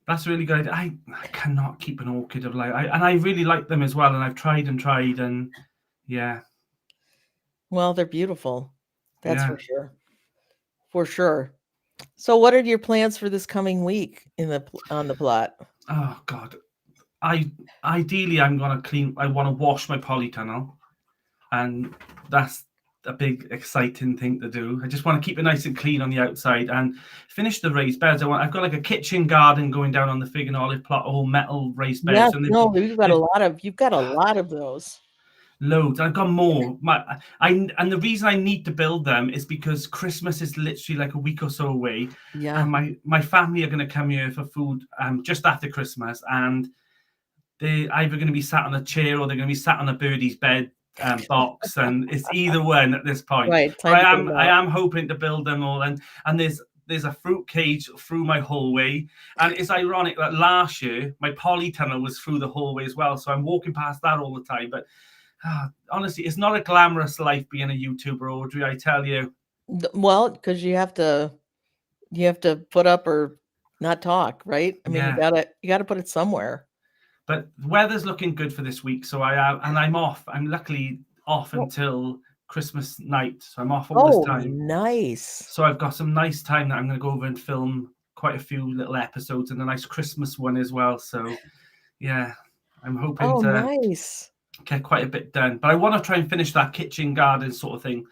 That's really good. I cannot keep an orchid of life. And I really like them as well. And I've tried and yeah, Well, they're beautiful. That's yeah. for sure. For sure. So what are your plans for this coming week on the plot? Oh God. Ideally I'm gonna clean. I want to wash my polytunnel, and that's a big exciting thing to do. I just want to keep it nice and clean on the outside and finish the raised beds. I've got like a kitchen garden going down on the fig and olive plot, all metal raised Yes, beds, and no, you've got a they've lot of those. loads. I've got more. And the reason I need to build them is because Christmas is literally like a week or so away, Yeah. and my family are going to come here for food just after Christmas, and they're either going to be sat on a chair or they're going to be sat on a birdie's bed box, and it's either one at this point. Right. But Time to get them I out. am hoping to build them all, and there's a fruit cage through my hallway, and it's ironic that last year my polytunnel was through the hallway as well, so I'm walking past that all the time, but. Honestly, it's not a glamorous life being a YouTuber, Audrey. I tell you. Well, because you have to put up or not talk, right? I mean, Yeah, you gotta put it somewhere. but the weather's looking good for this week, so I'm off. I'm luckily off Oh, until Christmas night, so I'm off all this oh, time. nice. So I've got some nice time that I'm going to go over and film quite a few little episodes and a nice Christmas one as well. So yeah, I'm hoping Oh, to nice. get quite a bit done, but I want to try and finish that kitchen garden sort of thing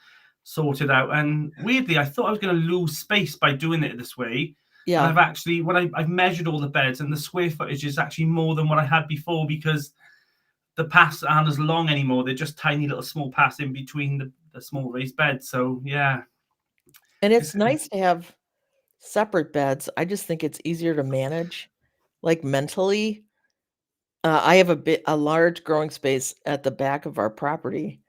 sorted out. And weirdly, I thought I was going to lose space by doing it this way, and Yeah. I've actually I've measured all the beds, and the square footage is actually more than what I had before, because the paths aren't as long anymore. They're just tiny little small paths in between the small raised beds. So yeah, And it's nice to have separate beds. I just think it's easier to manage, like mentally. I have a large growing space at the back of our property,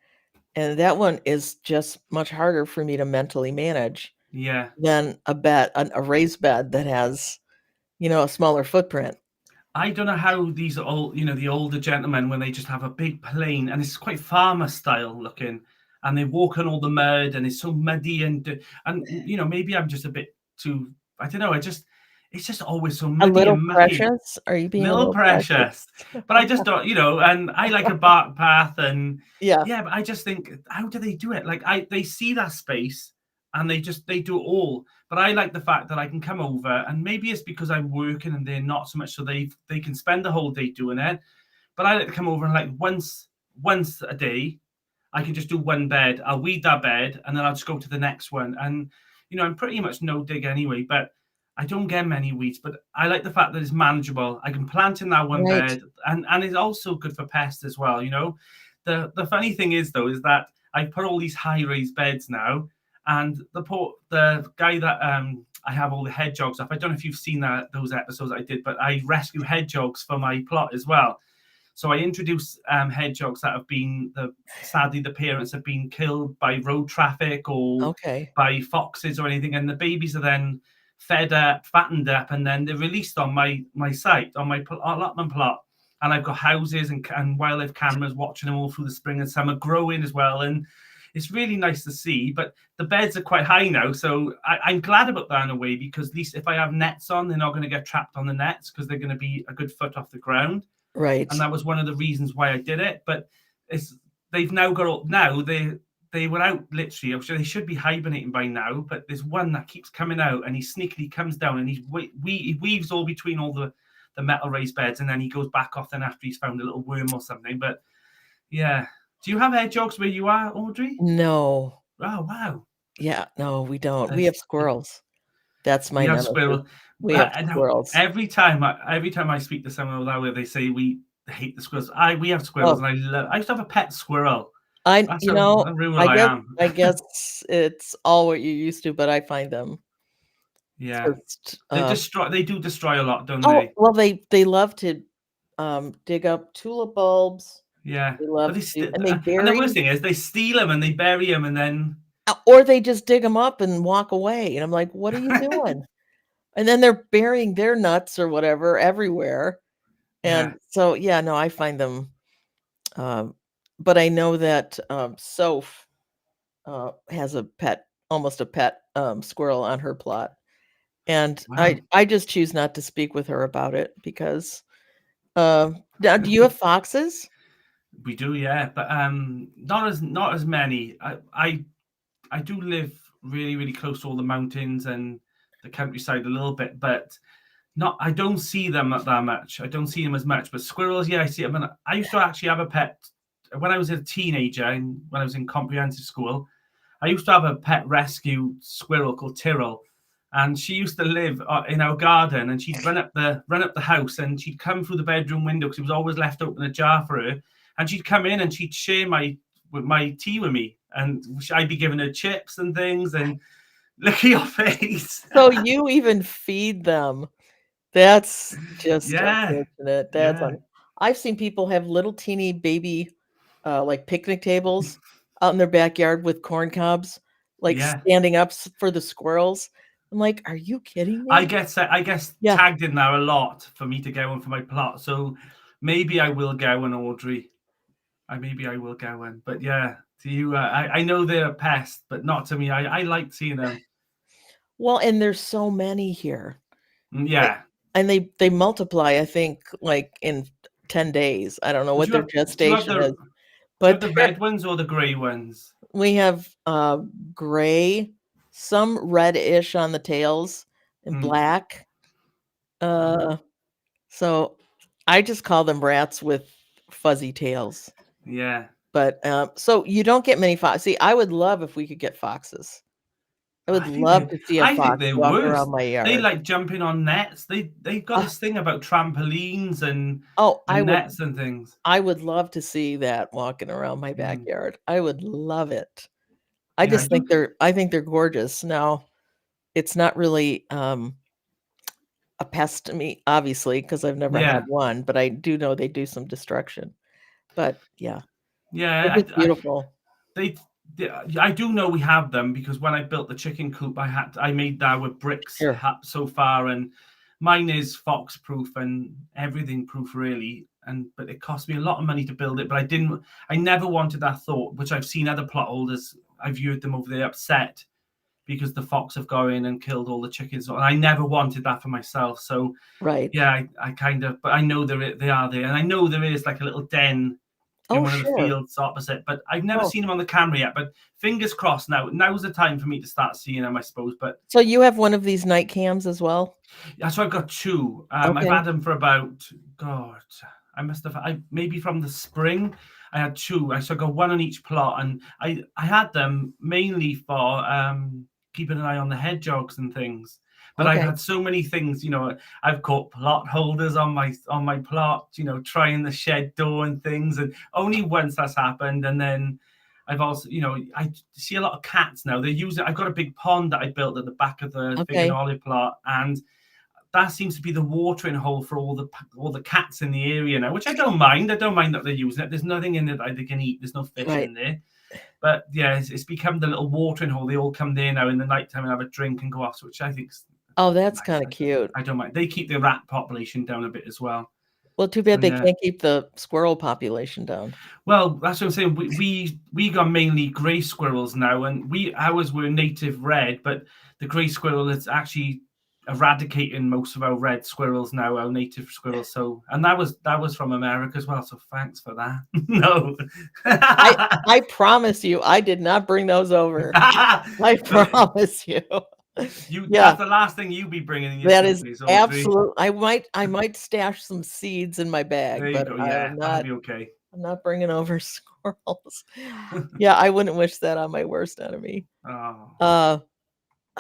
and that one is just much harder for me to mentally manage yeah. than a raised bed that has, a smaller footprint. I don't know how these are all, the older gentlemen, when they just have a big plane, and it's quite farmer style looking, and they walk on all the mud, and it's so muddy, and maybe I'm just a bit too, I don't know, it's just always so A muddy little and mucky. precious? Are you being a Little little precious? precious, but I just don't, and I like a bark path, and Yeah, yeah, but I just think, how do they do it? Like, they see that space, and they do it all. But I like the fact that I can come over, and maybe it's because I'm working and they're not so much, so they can spend the whole day doing it. But I like to come over and, like, once a day, I can just do one bed. I'll weed that bed, and then I'll just go to the next one. And I'm pretty much no dig anyway, but I don't get many weeds. But I like the fact that it's manageable. I can plant in that one right. bed, and it's also good for pests as well. The funny thing is, though, is that I put all these high raised beds now, and the guy that I have all the hedgehogs off. I don't know if you've seen those episodes I did, but I rescue hedgehogs for my plot as well. So I introduce hedgehogs that have been sadly the parents have been killed by road traffic or Okay. by foxes or anything, and the babies are then fed up, fattened up, and then they're released on my site, on my allotment plot. And I've got houses and wildlife cameras watching them all through the spring and summer, growing as well. And it's really nice to see. But the beds are quite high now, so I'm glad about that in a way, because at least if I have nets on, they're not going to get trapped on the nets, because they're going to be a good foot off the ground. Right. And that was one of the reasons why I did it. But they've now got they were out literally. I'm sure they should be hibernating by now, but there's one that keeps coming out, and he sneakily comes down, and he weaves all between all the metal raised beds, and then he goes back off then after he's found a little worm or something. But yeah, do you have hedgehogs where you are, Audrey? No. Oh wow. Yeah, no, we don't. We have squirrels. That's my We have nemesis. squirrel. We have I know, squirrels. every time I speak to someone that way, they say we hate the squirrels. We have squirrels, Oh, and I used to have a pet squirrel. I That's how rural I am. I guess it's all what you're used to, but I find them Yeah, just they do destroy a lot, don't oh, they? well, they love to dig up tulip bulbs. Yeah, They but love they to do, still, and they and the bury, worst thing is they steal them and they bury them, and then or they just dig them up and walk away. And I'm like, what are you doing? And then they're burying their nuts or whatever everywhere. yeah. And so, yeah, no, I find them. But I know that Soph has a pet, almost a pet squirrel on her plot. And Wow. I just choose not to speak with her about it because now, do you have foxes? We do, yeah, but not as many. I do live really really close to all the mountains and the countryside a little bit, but not I don't see them that much. I don't see them as much. But squirrels, yeah, I see them. And I used to actually have a pet when I was a teenager and when I was in comprehensive school. I used to have a pet rescue squirrel called Tyrrell, and she used to live in our garden. And she'd run up the house, and she'd come through the bedroom window because it was always left open ajar for her. And she'd come in and she'd share my tea with me, and I'd be giving her chips and things. And look at your face. So you even feed them. That's just Yeah, unfortunate. yeah, I've seen people have little teeny baby like picnic tables out in their backyard with corn cobs, like yeah. standing up for the squirrels. I'm like, are you kidding I me? get Yeah. tagged in there a lot for me to go one for my plot. So maybe I will go one, Audrey. Maybe I will go one. But yeah, to you, I know they're a pest, but not to me. I like seeing them. Well, and there's so many here. Like, Yeah. and they multiply, I think, like in 10 days. I don't know Do what you their have do you have gestation the is, do you have but the red ones or the grey ones? we have gray, some reddish on the tails, and Mm, black. Uh, so I just call them rats with fuzzy tails. yeah. But so you don't get many foxes. See, I would love if we could get foxes. I would love to see a I think fox they're walk worse. around my They yard. like jumping on nets. They've got Uh, this thing about trampolines oh, and nets and things. I would love to see that walking around my Mm, backyard. I would love it. yeah, I do. I think they're gorgeous. Now, it's not really a pest to me, obviously, because I've never had Yeah, one, but I do know they do some destruction. But yeah, they're yeah. just beautiful. They, I do know we have them because when I built the chicken coop, I made that with bricks Sure. so far, and mine is fox proof and everything proof really. But it cost me a lot of money to build it. But I never wanted that thought, which I've seen other plot holders. I've viewed them over there upset because the fox have gone in and killed all the chickens, and I never wanted that for myself. So Right. yeah, I kind of, but I know they are there, and I know there is like a little den in Oh, one of the sure. fields opposite, but I've never Oh, seen him on the camera yet. But fingers crossed now. Now's the time for me to start seeing him, I suppose. But so you have one of these night cams as well? yeah, so I've got two. I've Okay. had them for about God, I must have maybe from the spring. I had two. So I got one on each plot, and I had them mainly for keeping an eye on the hedgehogs and things. But I've Okay. had so many things, I've caught plot holders on my plot, trying the shed door and things, and only once that's happened. And then I've also, I see a lot of cats now. They're using. I've got a big pond that I built at the back of the fig and Okay. olive plot, and that seems to be the watering hole for all the cats in the area now, which I don't mind. I don't mind that they're using it. There's nothing in it that they can eat. There's no fish Right. in there. But yeah, it's become the little watering hole. They all come there now in the nighttime and have a drink and go off, which I think is Oh, that's nice. kind of cute. I don't mind. They keep the rat population down a bit as well. Well, too So bad they yeah. can't keep the squirrel population down. Well, that's what I'm saying. We got mainly grey squirrels now, and ours were native red, but the grey squirrel is actually eradicating most of our red squirrels now, our native squirrels. So, and that was from America as well. So thanks for that. No, I promise you, I did not bring those over. I promise you. Yeah, that's the last thing you be bringing in your that is suitcase, Audrey. absolute. I might stash some seeds in my bag, There you but go. I'm Yeah, that'll not. be okay. I'm not bringing over squirrels. Yeah, I wouldn't wish that on my worst enemy. Oh, Uh,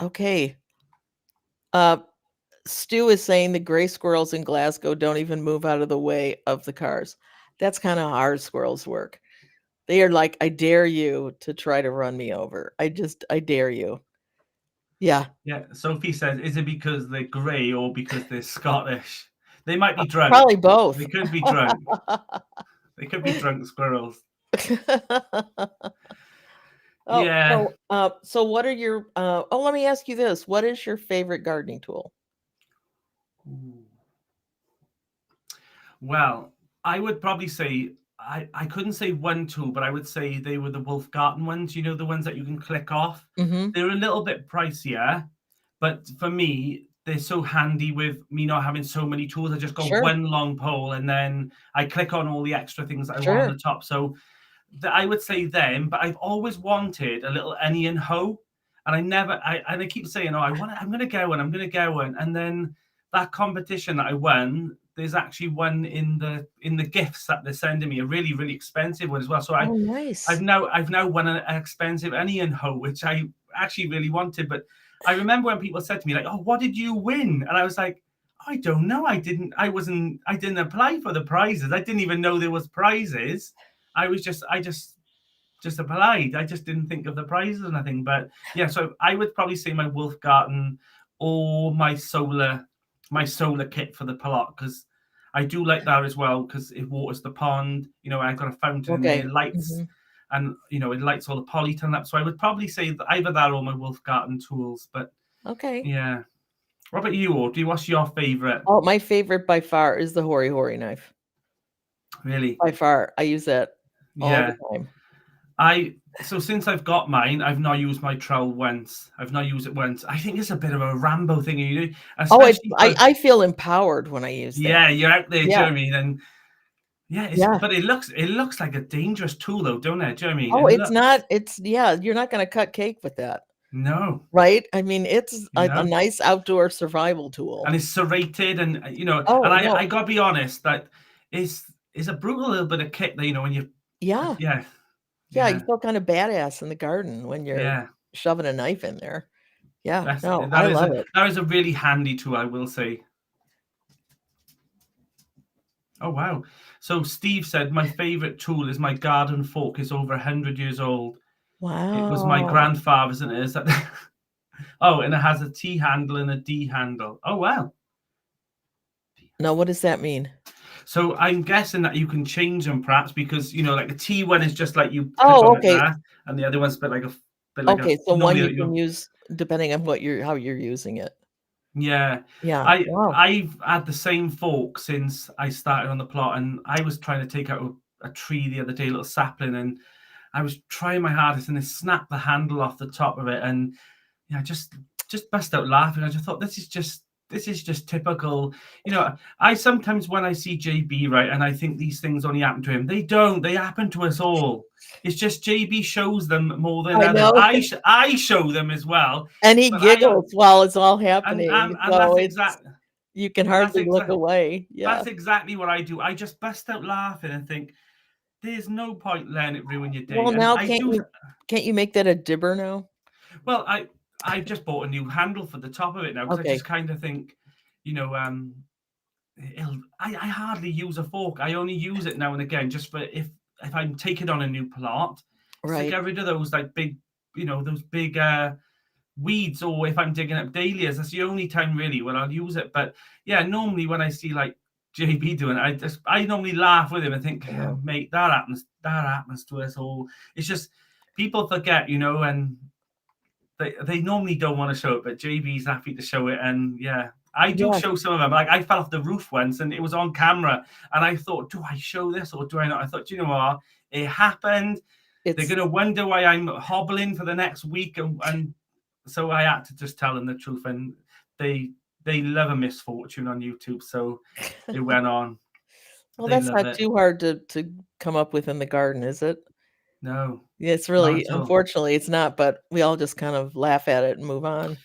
okay. Uh, Stu is saying the gray squirrels in Glasgow don't even move out of the way of the cars. That's kind of how our squirrels work. They are like, I dare you to try to run me over. I dare you. Yeah. yeah. Sophie says, is it because they're grey or because they're Scottish? They might be drunk. Probably both. They could be drunk. They could be drunk squirrels. Oh, Yeah. so what are your let me ask you this. What is your favorite gardening tool? Ooh. Well, I would probably say I couldn't say one tool, but I would say they were the Wolf Garden ones, you know, the ones that you can click off. Mm-hmm. They're a little bit pricier, but for me, they're so handy with me not having so many tools. I just got Sure. one long pole and then I click on all the extra things that I want Sure. on the top. So I would say them, but I've always wanted a little onion hoe. And I keep saying, I'm gonna get one. And then that competition that I won, there's actually one in the gifts that they're sending me, a really, really expensive one as well. So Oh, nice. I've now won an expensive onion hoe, which I actually really wanted. But I remember when people said to me, like, "Oh, what did you win?" And I was like, I don't know. I didn't apply for the prizes. I didn't even know there was prizes. I just applied. I just didn't think of the prizes or nothing. But yeah, so I would probably say my Wolf Garden or my solar kit for the plot, because I do like that as well, because it waters the pond. You know, I've got a fountain in there, lights, and you know, it lights all the polytunnel up. So I would probably say either that or my Wolf Garden tools. But yeah. What about you, or what's your favorite? Oh, my favorite by far is the Hori knife. Really? By far. I use that all the time. So since I've got mine, I've not used my trowel once. I've not used it once. I think it's a bit of a Rambo thing, you know. I feel empowered when I use that. Yeah, you're out there, Yeah. Jeremy. Then but it looks like a dangerous tool, though, don't it, Jeremy? Oh, it's not. You're not going to cut cake with that. No. Right? I mean, it's a nice outdoor survival tool. And it's serrated, and you know, I gotta be honest, that it's a brutal little bit of kit that, you know, when you Yeah, you feel kind of badass in the garden when you're shoving a knife in there. Yeah, I love it. That is a really handy tool, I will say. Oh, wow. So Steve said, my favorite tool is my garden fork. It's over 100 years old. Wow. It was my grandfather's, and it is that. Oh, and it has a T handle and a D handle. Oh, wow. Now, what does that mean? So I'm guessing that you can change them, perhaps, because, you know, like the T one is just like you click on it there, and the other one's a bit like a so one you can use depending on how you're using it. Yeah. I've had the same fork since I started on the plot, and I was trying to take out a tree the other day, a little sapling, and I was trying my hardest, and it snapped the handle off the top of it, and I just burst out laughing. I just thought, this is just typical. You know, I sometimes, when I see JB, right, and I think these things only happen to him, they don't. They happen to us all. It's just JB shows them more than others. I show them as well. And he giggles while it's all happening. And that's exactly. You can hardly look away. Yeah. That's exactly what I do. I just burst out laughing and think, there's no point letting it ruin your day. Well, now can't you make that a dibber now? Well, I just bought a new handle for the top of it now, because I just kind of think, you know, I hardly use a fork. I only use it now and again, just for if I'm taking on a new plot, to get rid of those like big, you know, those big weeds, or if I'm digging up dahlias. That's the only time really when I'll use it. But yeah, normally when I see like JB doing it, I normally laugh with him and think, mate, that happens to us all. It's just people forget, you know, and they normally don't want to show it, but JB's happy to show it. And I do show some of them. Like, I fell off the roof once and it was on camera, and I thought, do I show this or do I not? I thought, you know what, it happened. They're gonna wonder why I'm hobbling for the next week, and so I had to just tell them the truth. And they love a misfortune on YouTube, so it went on. Well, that's not too hard to come up with in the garden, is it? No. Yeah, it's really, unfortunately, it's not, but we all just kind of laugh at it and move on.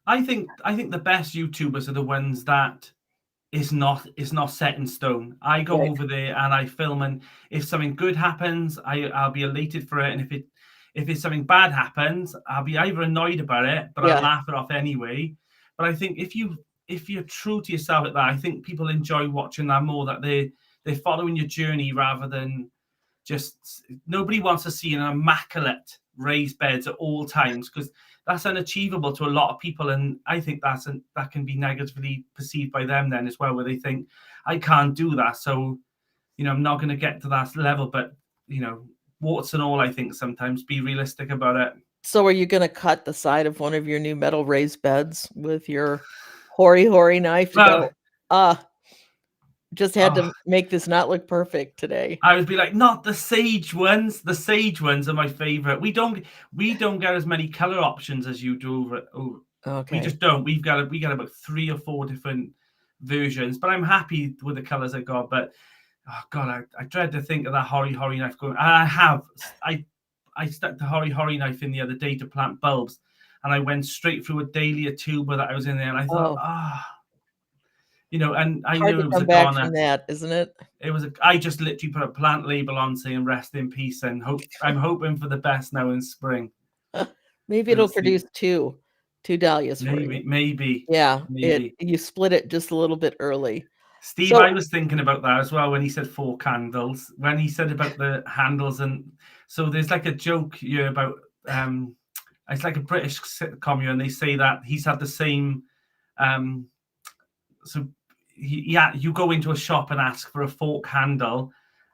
I think the best YouTubers are the ones that is not set in stone. I go over there and I film, and if something good happens, I'll be elated for it, and if it's something bad happens, I'll be either annoyed about it, but I'll laugh it off anyway. But I think if you're true to yourself at that, I think people enjoy watching that more, that they're following your journey rather than just, nobody wants to see an immaculate raised beds at all times, because that's unachievable to a lot of people, and I think that can be negatively perceived by them then as well, where they think I can't do that, so I'm not going to get to that level. But warts and all, I think sometimes be realistic about it. So are you going to cut the side of one of your new metal raised beds with your hoary knife to Well, go, just had oh, to make this not look perfect today? I would be like, not the sage ones. The sage ones are my favorite. We don't get as many color options as you do over. We Okay. just don't. We got about 3 or 4 different versions, but I'm happy with the colors I got. But oh god, I dread to think of that hoary knife going. And I stuck the hoary knife in the other day to plant bulbs, and I went straight through a dahlia tuber that I was in there, and I thought, and I Hard knew to it was come a back goner. from that, isn't it? I just literally put a plant label on saying rest in peace, and I'm hoping for the best now in spring. Maybe it'll produce two dahlias for you. Maybe. Yeah, you split it just a little bit early. Steve, So I was thinking about that as well when he said 4 candles, when he said about the handles. And so there's like a joke here about it's like a British sitcom, and they say that he's had the same you go into a shop and ask for a fork handle,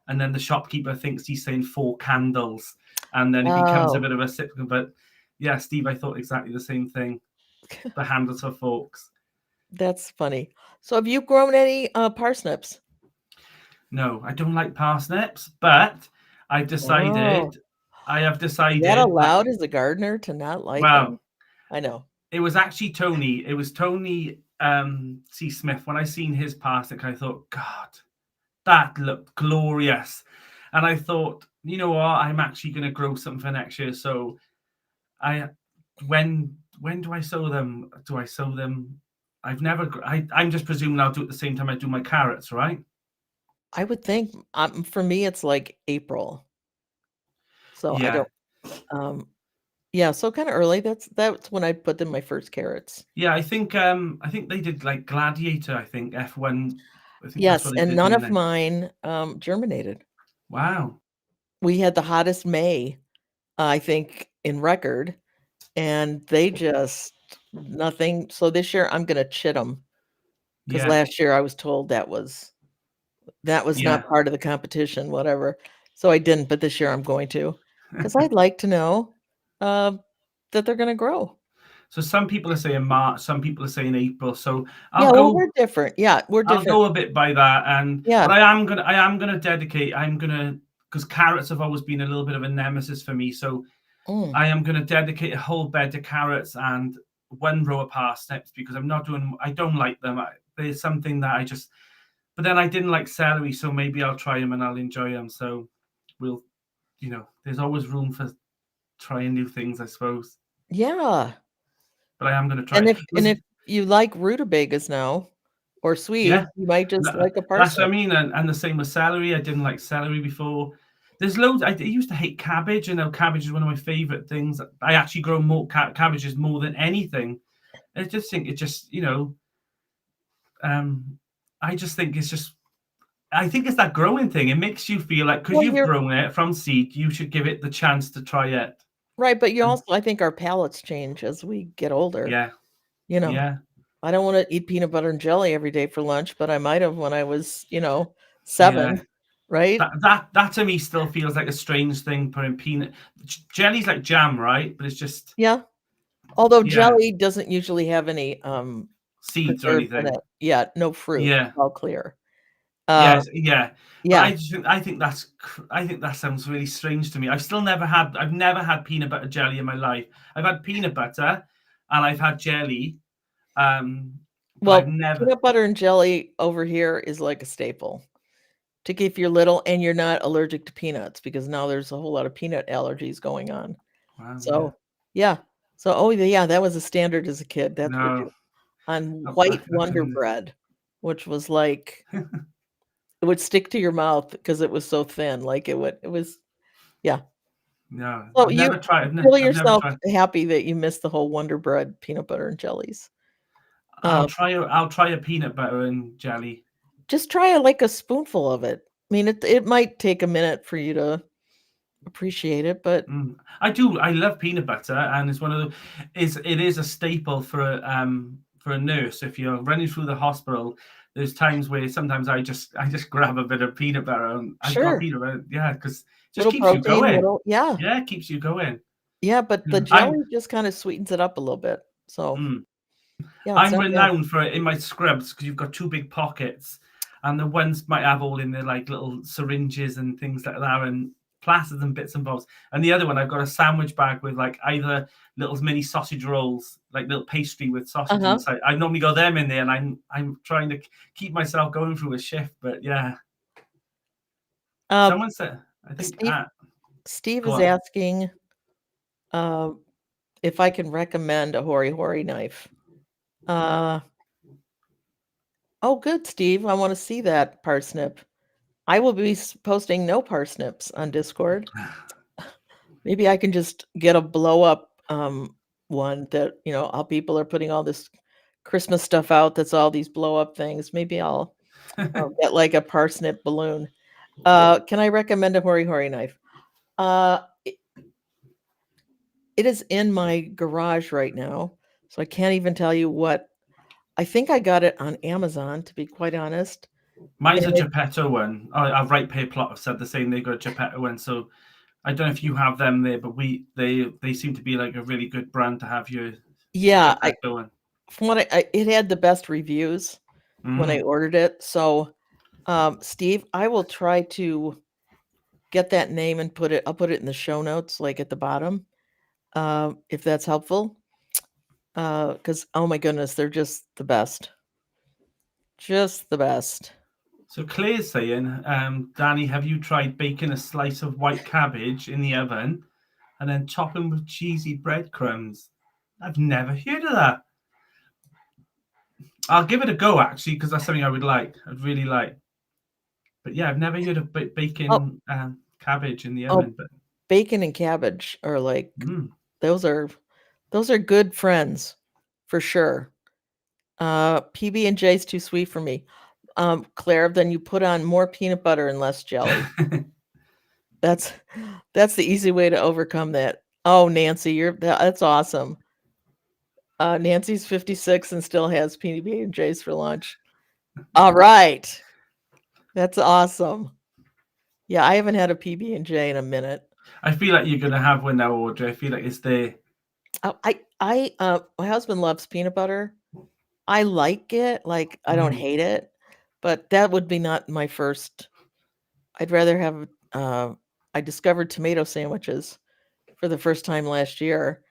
and then the shopkeeper thinks he's saying 4 candles, and then it becomes a bit of a sitcom. But yeah, Steve, I thought exactly the same thing. The handles for forks. That's funny. So have you grown any parsnips? No, I don't like parsnips, but I have decided. Is that allowed as a gardener to not like them? I know. It was actually Tony. It was Tony C. Smith. When I seen his parsnip, I thought, God, that looked glorious. And I thought, you know what? I'm actually going to grow something for next year. So when do I sow them? Do I sow them? I'm just presuming I'll do it at the same time I do my carrots, right? I would think for me it's like April. So I don't so kind of early. That's when I put in my first carrots. Yeah, I think they did like Gladiator, I think F1. I think Yes, that's what they and did, none didn't of they? mine germinated. Wow. We had the hottest May, I think, in record, and they just nothing. So this year I'm going to chit them, because last year I was told that was not part of the competition, whatever. So I didn't, but this year I'm going to, because I'd like to know that they're going to grow. So some people are saying March, some people are saying April. So we're different. Yeah, we're different. I'll go a bit by that, but I am gonna dedicate. Because carrots have always been a little bit of a nemesis for me. So I am gonna dedicate a whole bed to carrots and 1 row of parsnips, because I don't like them. There's something that I just. But then I didn't like celery, so maybe I'll try them and I'll enjoy them. So we'll, there's always room for trying new things, I suppose. Yeah. But I am going to try. And if you like rutabagas now, or Swede, you might just like a parsnip. That's what I mean. And the same with celery. I didn't like celery before. There's loads. I used to hate cabbage, and now cabbage is one of my favorite things. I actually grow more cabbages more than anything. I just think it just, I just think it's just. I think it's that growing thing. It makes you feel like, because you've grown it from seed, you should give it the chance to try it. Right, but you also, I think our palates change as we get older. Yeah. Yeah. I don't want to eat peanut butter and jelly every day for lunch, but I might have when I was, 7, right? That to me still feels like a strange thing, putting peanut. Jelly's like jam, right? But it's just. Yeah. Although jelly doesn't usually have any seeds or anything. Yeah, no fruit. Yeah. It's all clear. Yes, yeah. Yeah. I think that sounds really strange to me. I've never had peanut butter jelly in my life. I've had peanut butter and I've had jelly. Well, peanut butter and jelly over here is like a staple. If you're little and you're not allergic to peanuts, because now there's a whole lot of peanut allergies going on. Wow, so yeah. So that was a standard as a kid. That's on white Wonder Bread, which was like it would stick to your mouth because it was so thin. Like it was, yeah. No, so I've never tried. Feel yourself happy that you missed the whole Wonder Bread peanut butter and jellies. I'll try a peanut butter and jelly. Just try like a spoonful of it. I mean, it might take a minute for you to appreciate it, but I do. I love peanut butter, and it's one of the. It is a staple for a nurse. If you're running through the hospital, there's times where sometimes I just grab a bit of peanut butter, and I've got sure, peanut butter, yeah, because it just little keeps you protein, going. yeah. Yeah, it keeps you going. Yeah, but the I'm jelly just kind of sweetens it up a little bit. So, mm, yeah, it's I'm not bad. renowned for it in my scrubs because you've got two big pockets, and the ones might have all in their like little syringes and things like that, and plasters and bits and bobs. And the other one, I've got a sandwich bag with like either little mini sausage rolls, like little pastry with sausage Uh-huh. inside. I normally got them in there, and I'm trying to keep myself going through a shift. But yeah, Um, someone said I think Steve Steve go is on. asking if I can recommend a hori hori knife. Uh, oh, good, Steve. I want to see that parsnip. I will be posting no parsnips on Discord. Maybe I can just get a blow up one that, how people are putting all this Christmas stuff out that's all these blow up things. Maybe I'll get like a parsnip balloon. Can I recommend a hori hori knife? It is in my garage right now, so I can't even tell you what. I think I got it on Amazon, to be quite honest. Mine's a And Geppetto one. I've right pay plot have said the same. They got a Geppetto one, so I don't know if you have them there, but they seem to be like a really good brand to have your yeah, Geppetto one. from what it had the best reviews when I ordered it. So, Steve, I will try to get that name and I'll put it in the show notes, like at the bottom, if that's helpful. Because oh my goodness, they're just the best. Just the best. So Claire's saying, Danny, have you tried baking a slice of white cabbage in the oven and then topping with cheesy breadcrumbs? I've never heard of that. I'll give it a go actually, because that's something I would like. I'd really like. But yeah, I've never heard of Oh, baking cabbage in the oh, oven. But bacon and cabbage are like mm. those are good friends for sure. PB and J's too sweet for me. Claire, then you put on more peanut butter and less jelly. That's the easy way to overcome that. Oh, Nancy, that's awesome. Nancy's 56 and still has PB and J's for lunch. All right. That's awesome. Yeah, I haven't had a PB and J in a minute. I feel like you're gonna have one now, Audrey. I feel like it's there. My husband loves peanut butter. I like it. Like, I don't hate it, but that would be not my first. I'd rather have. I discovered tomato sandwiches for the first time last year,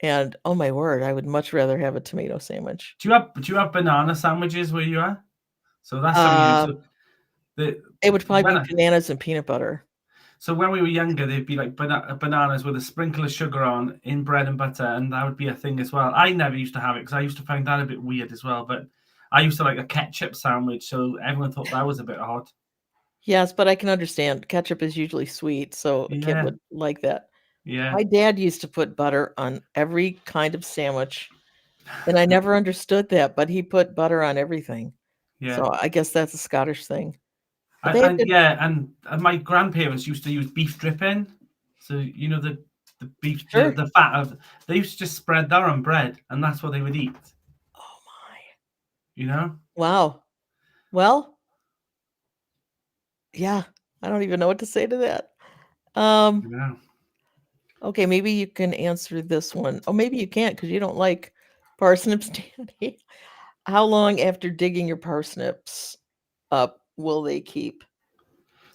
and oh my word, I would much rather have a tomato sandwich. Do you have banana sandwiches where you are? So that's something you. Uh, So the it would probably when be bananas and peanut butter. So when we were younger, they'd be like bananas with a sprinkle of sugar on in bread and butter, and that would be a thing as well. I never used to have it because I used to find that a bit weird as well. But I used to like a ketchup sandwich, so everyone thought that was a bit odd. Yes, but I can understand. Ketchup is usually sweet, so a kid Yeah, would like that. yeah, My dad used to put butter on every kind of sandwich, and I never understood that, but he put butter on everything. yeah. So I guess that's a Scottish thing. But they have good. And my grandparents used to use beef dripping. So you know the beef Sure. the fat of they used to just spread that on bread, and that's what they would eat. Oh my. You know. Wow. Well, yeah, I don't even know what to say to that. Yeah. Okay, maybe you can answer this one. Oh, maybe you can't because you don't like parsnips, Danny. How long after digging your parsnips up will they keep?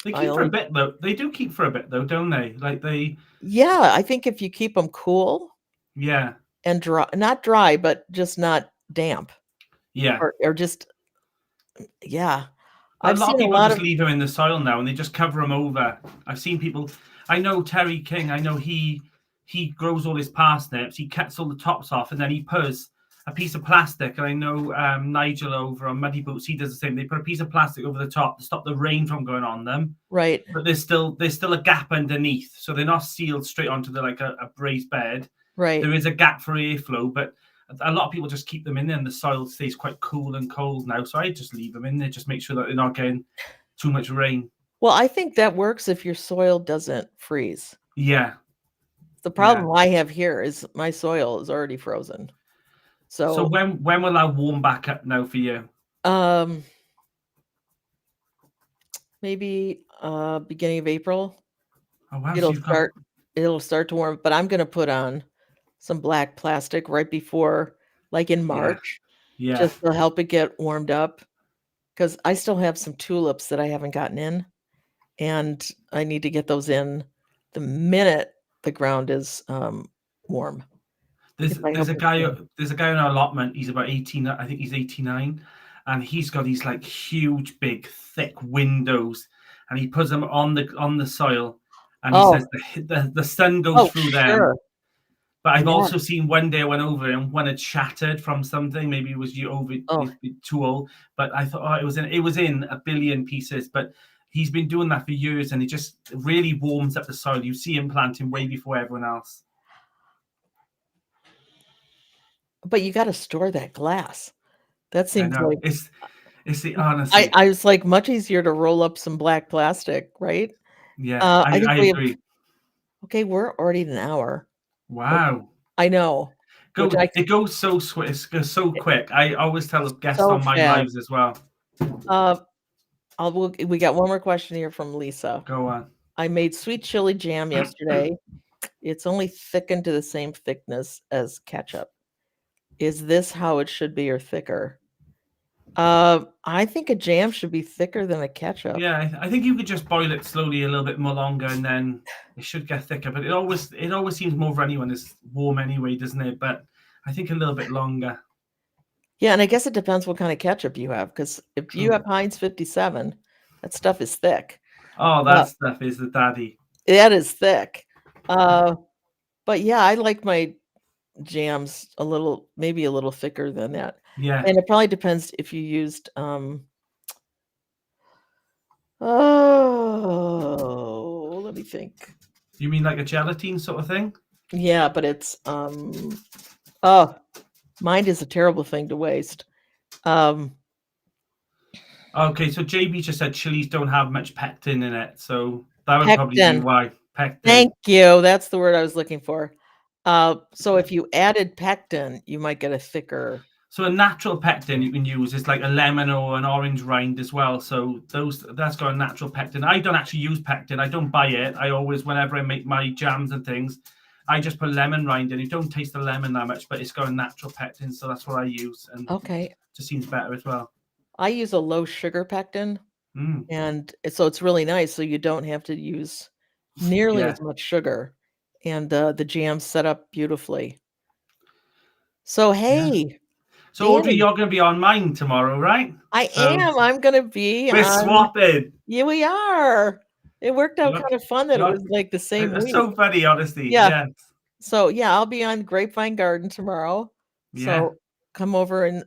They I keep for a only bit though. They do keep for a bit though, don't they? Like they. Yeah, I think if you keep them cool Yeah. and dry, not dry, but just not damp, Yeah. or just yeah. A I've lot of seen a people lot just of leave them in the soil now and they just cover them over. I've seen people. I know Terry King. I know he grows all his parsnips. He cuts all the tops off and then he puts a piece of plastic. And I know Nigel over on Muddy Boots. He does the same. They put a piece of plastic over the top to stop the rain from going on them. right, But there's still a gap underneath, so they're not sealed straight onto the like a raised bed. right. There is a gap for airflow, but a lot of people just keep them in there and the soil stays quite cool and cold now. So I just leave them in there, just make sure that they're not getting too much rain. Well, I think that works if your soil doesn't freeze. Yeah. The problem I have here is my soil is already frozen. So So when will that warm back up now for you? maybe beginning of April. Oh wow, so It'll you've got start to warm, but I'm gonna put on some black plastic right before, like in March, yeah. just to help it get warmed up. Because I still have some tulips that I haven't gotten in, and I need to get those in the minute the ground is warm. If I There's help a it guy warm. there's a guy on our allotment. He's about 18. I think he's 89, and he's got these like huge, big, thick windows, and he puts them on the soil, and he Oh, says the sun goes through them. sure. But I've Yeah. also seen one day I went over and when it shattered from something, maybe it was Oh, too old. But I thought, oh, it was in a billion pieces. But he's been doing that for years, and it just really warms up the soil. You see him planting way before everyone else. but you got to store that glass. That I seems know like it's the honestly, I was like much easier to roll up some black plastic, right? yeah, I think I we have. agree. Okay, we're already at an hour. Wow, I know, which I it goes so it goes so quick. I always tell guests so on my fast. lives as well. We got one more question here from Lisa. Go on. I made sweet chili jam yesterday. It's only thickened to the same thickness as ketchup. Is this how it should be or thicker? I think a jam should be thicker than a ketchup. Yeah, I think you could just boil it slowly a little bit more longer, and then it should get thicker. But it always seems more runny when it's warm anyway, doesn't it? But I think a little bit longer. Yeah, and I guess it depends what kind of ketchup you have, because if you True. have Heinz 57, that stuff is thick. Oh, that stuff is the daddy. That is thick. But yeah, I like my jams maybe a little thicker than that. Yeah. And it probably depends if you used let me think. You mean like a gelatine sort of thing? Yeah, but it's mine is a terrible thing to waste. Okay, so JB just said chilies don't have much pectin in it, so that would probably be Pectin. why. Pectin. Thank you. That's the word I was looking for. So if you added pectin, you might get a thicker. So a natural pectin you can use is like a lemon or an orange rind as well. So that's got a natural pectin. I don't actually use pectin. I don't buy it. I always, whenever I make my jams and things, I just put lemon rind in. You don't taste the lemon that much, but it's got a natural pectin, so that's what I use, and Okay. just seems better as well. I use a low sugar pectin, and so it's really nice. So you don't have to use nearly as much sugar, and the jam's set up beautifully. So hey, so Audrey, Danny, you're going to be on mine tomorrow, right? I am. I'm gonna be We're on. swapping. Yeah, we are. It worked out kind of fun that it was like the same It's week. so funny, honestly. Yeah. Yes. So yeah, I'll be on Grapevine Garden tomorrow. Yeah. So come over and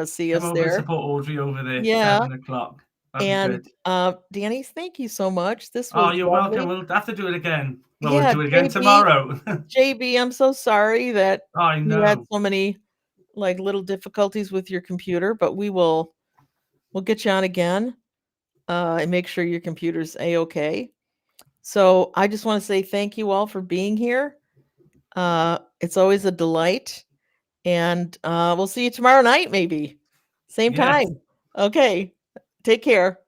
see Come us over there. and support Audrey over there. Yeah. 7 o'clock. That'd be And good. Danny, thank you so much. This Oh, was you're lovely. welcome. We'll have to do it again. Well, Yeah, we'll do it again tomorrow. JB, I'm so sorry that I you had know. so many like little difficulties with your computer, but we'll get you on again and make sure your computer's a-okay. So I just want to say thank you all for being here. It's always a delight. And we'll see you tomorrow night, maybe. Same time. Okay. Take care.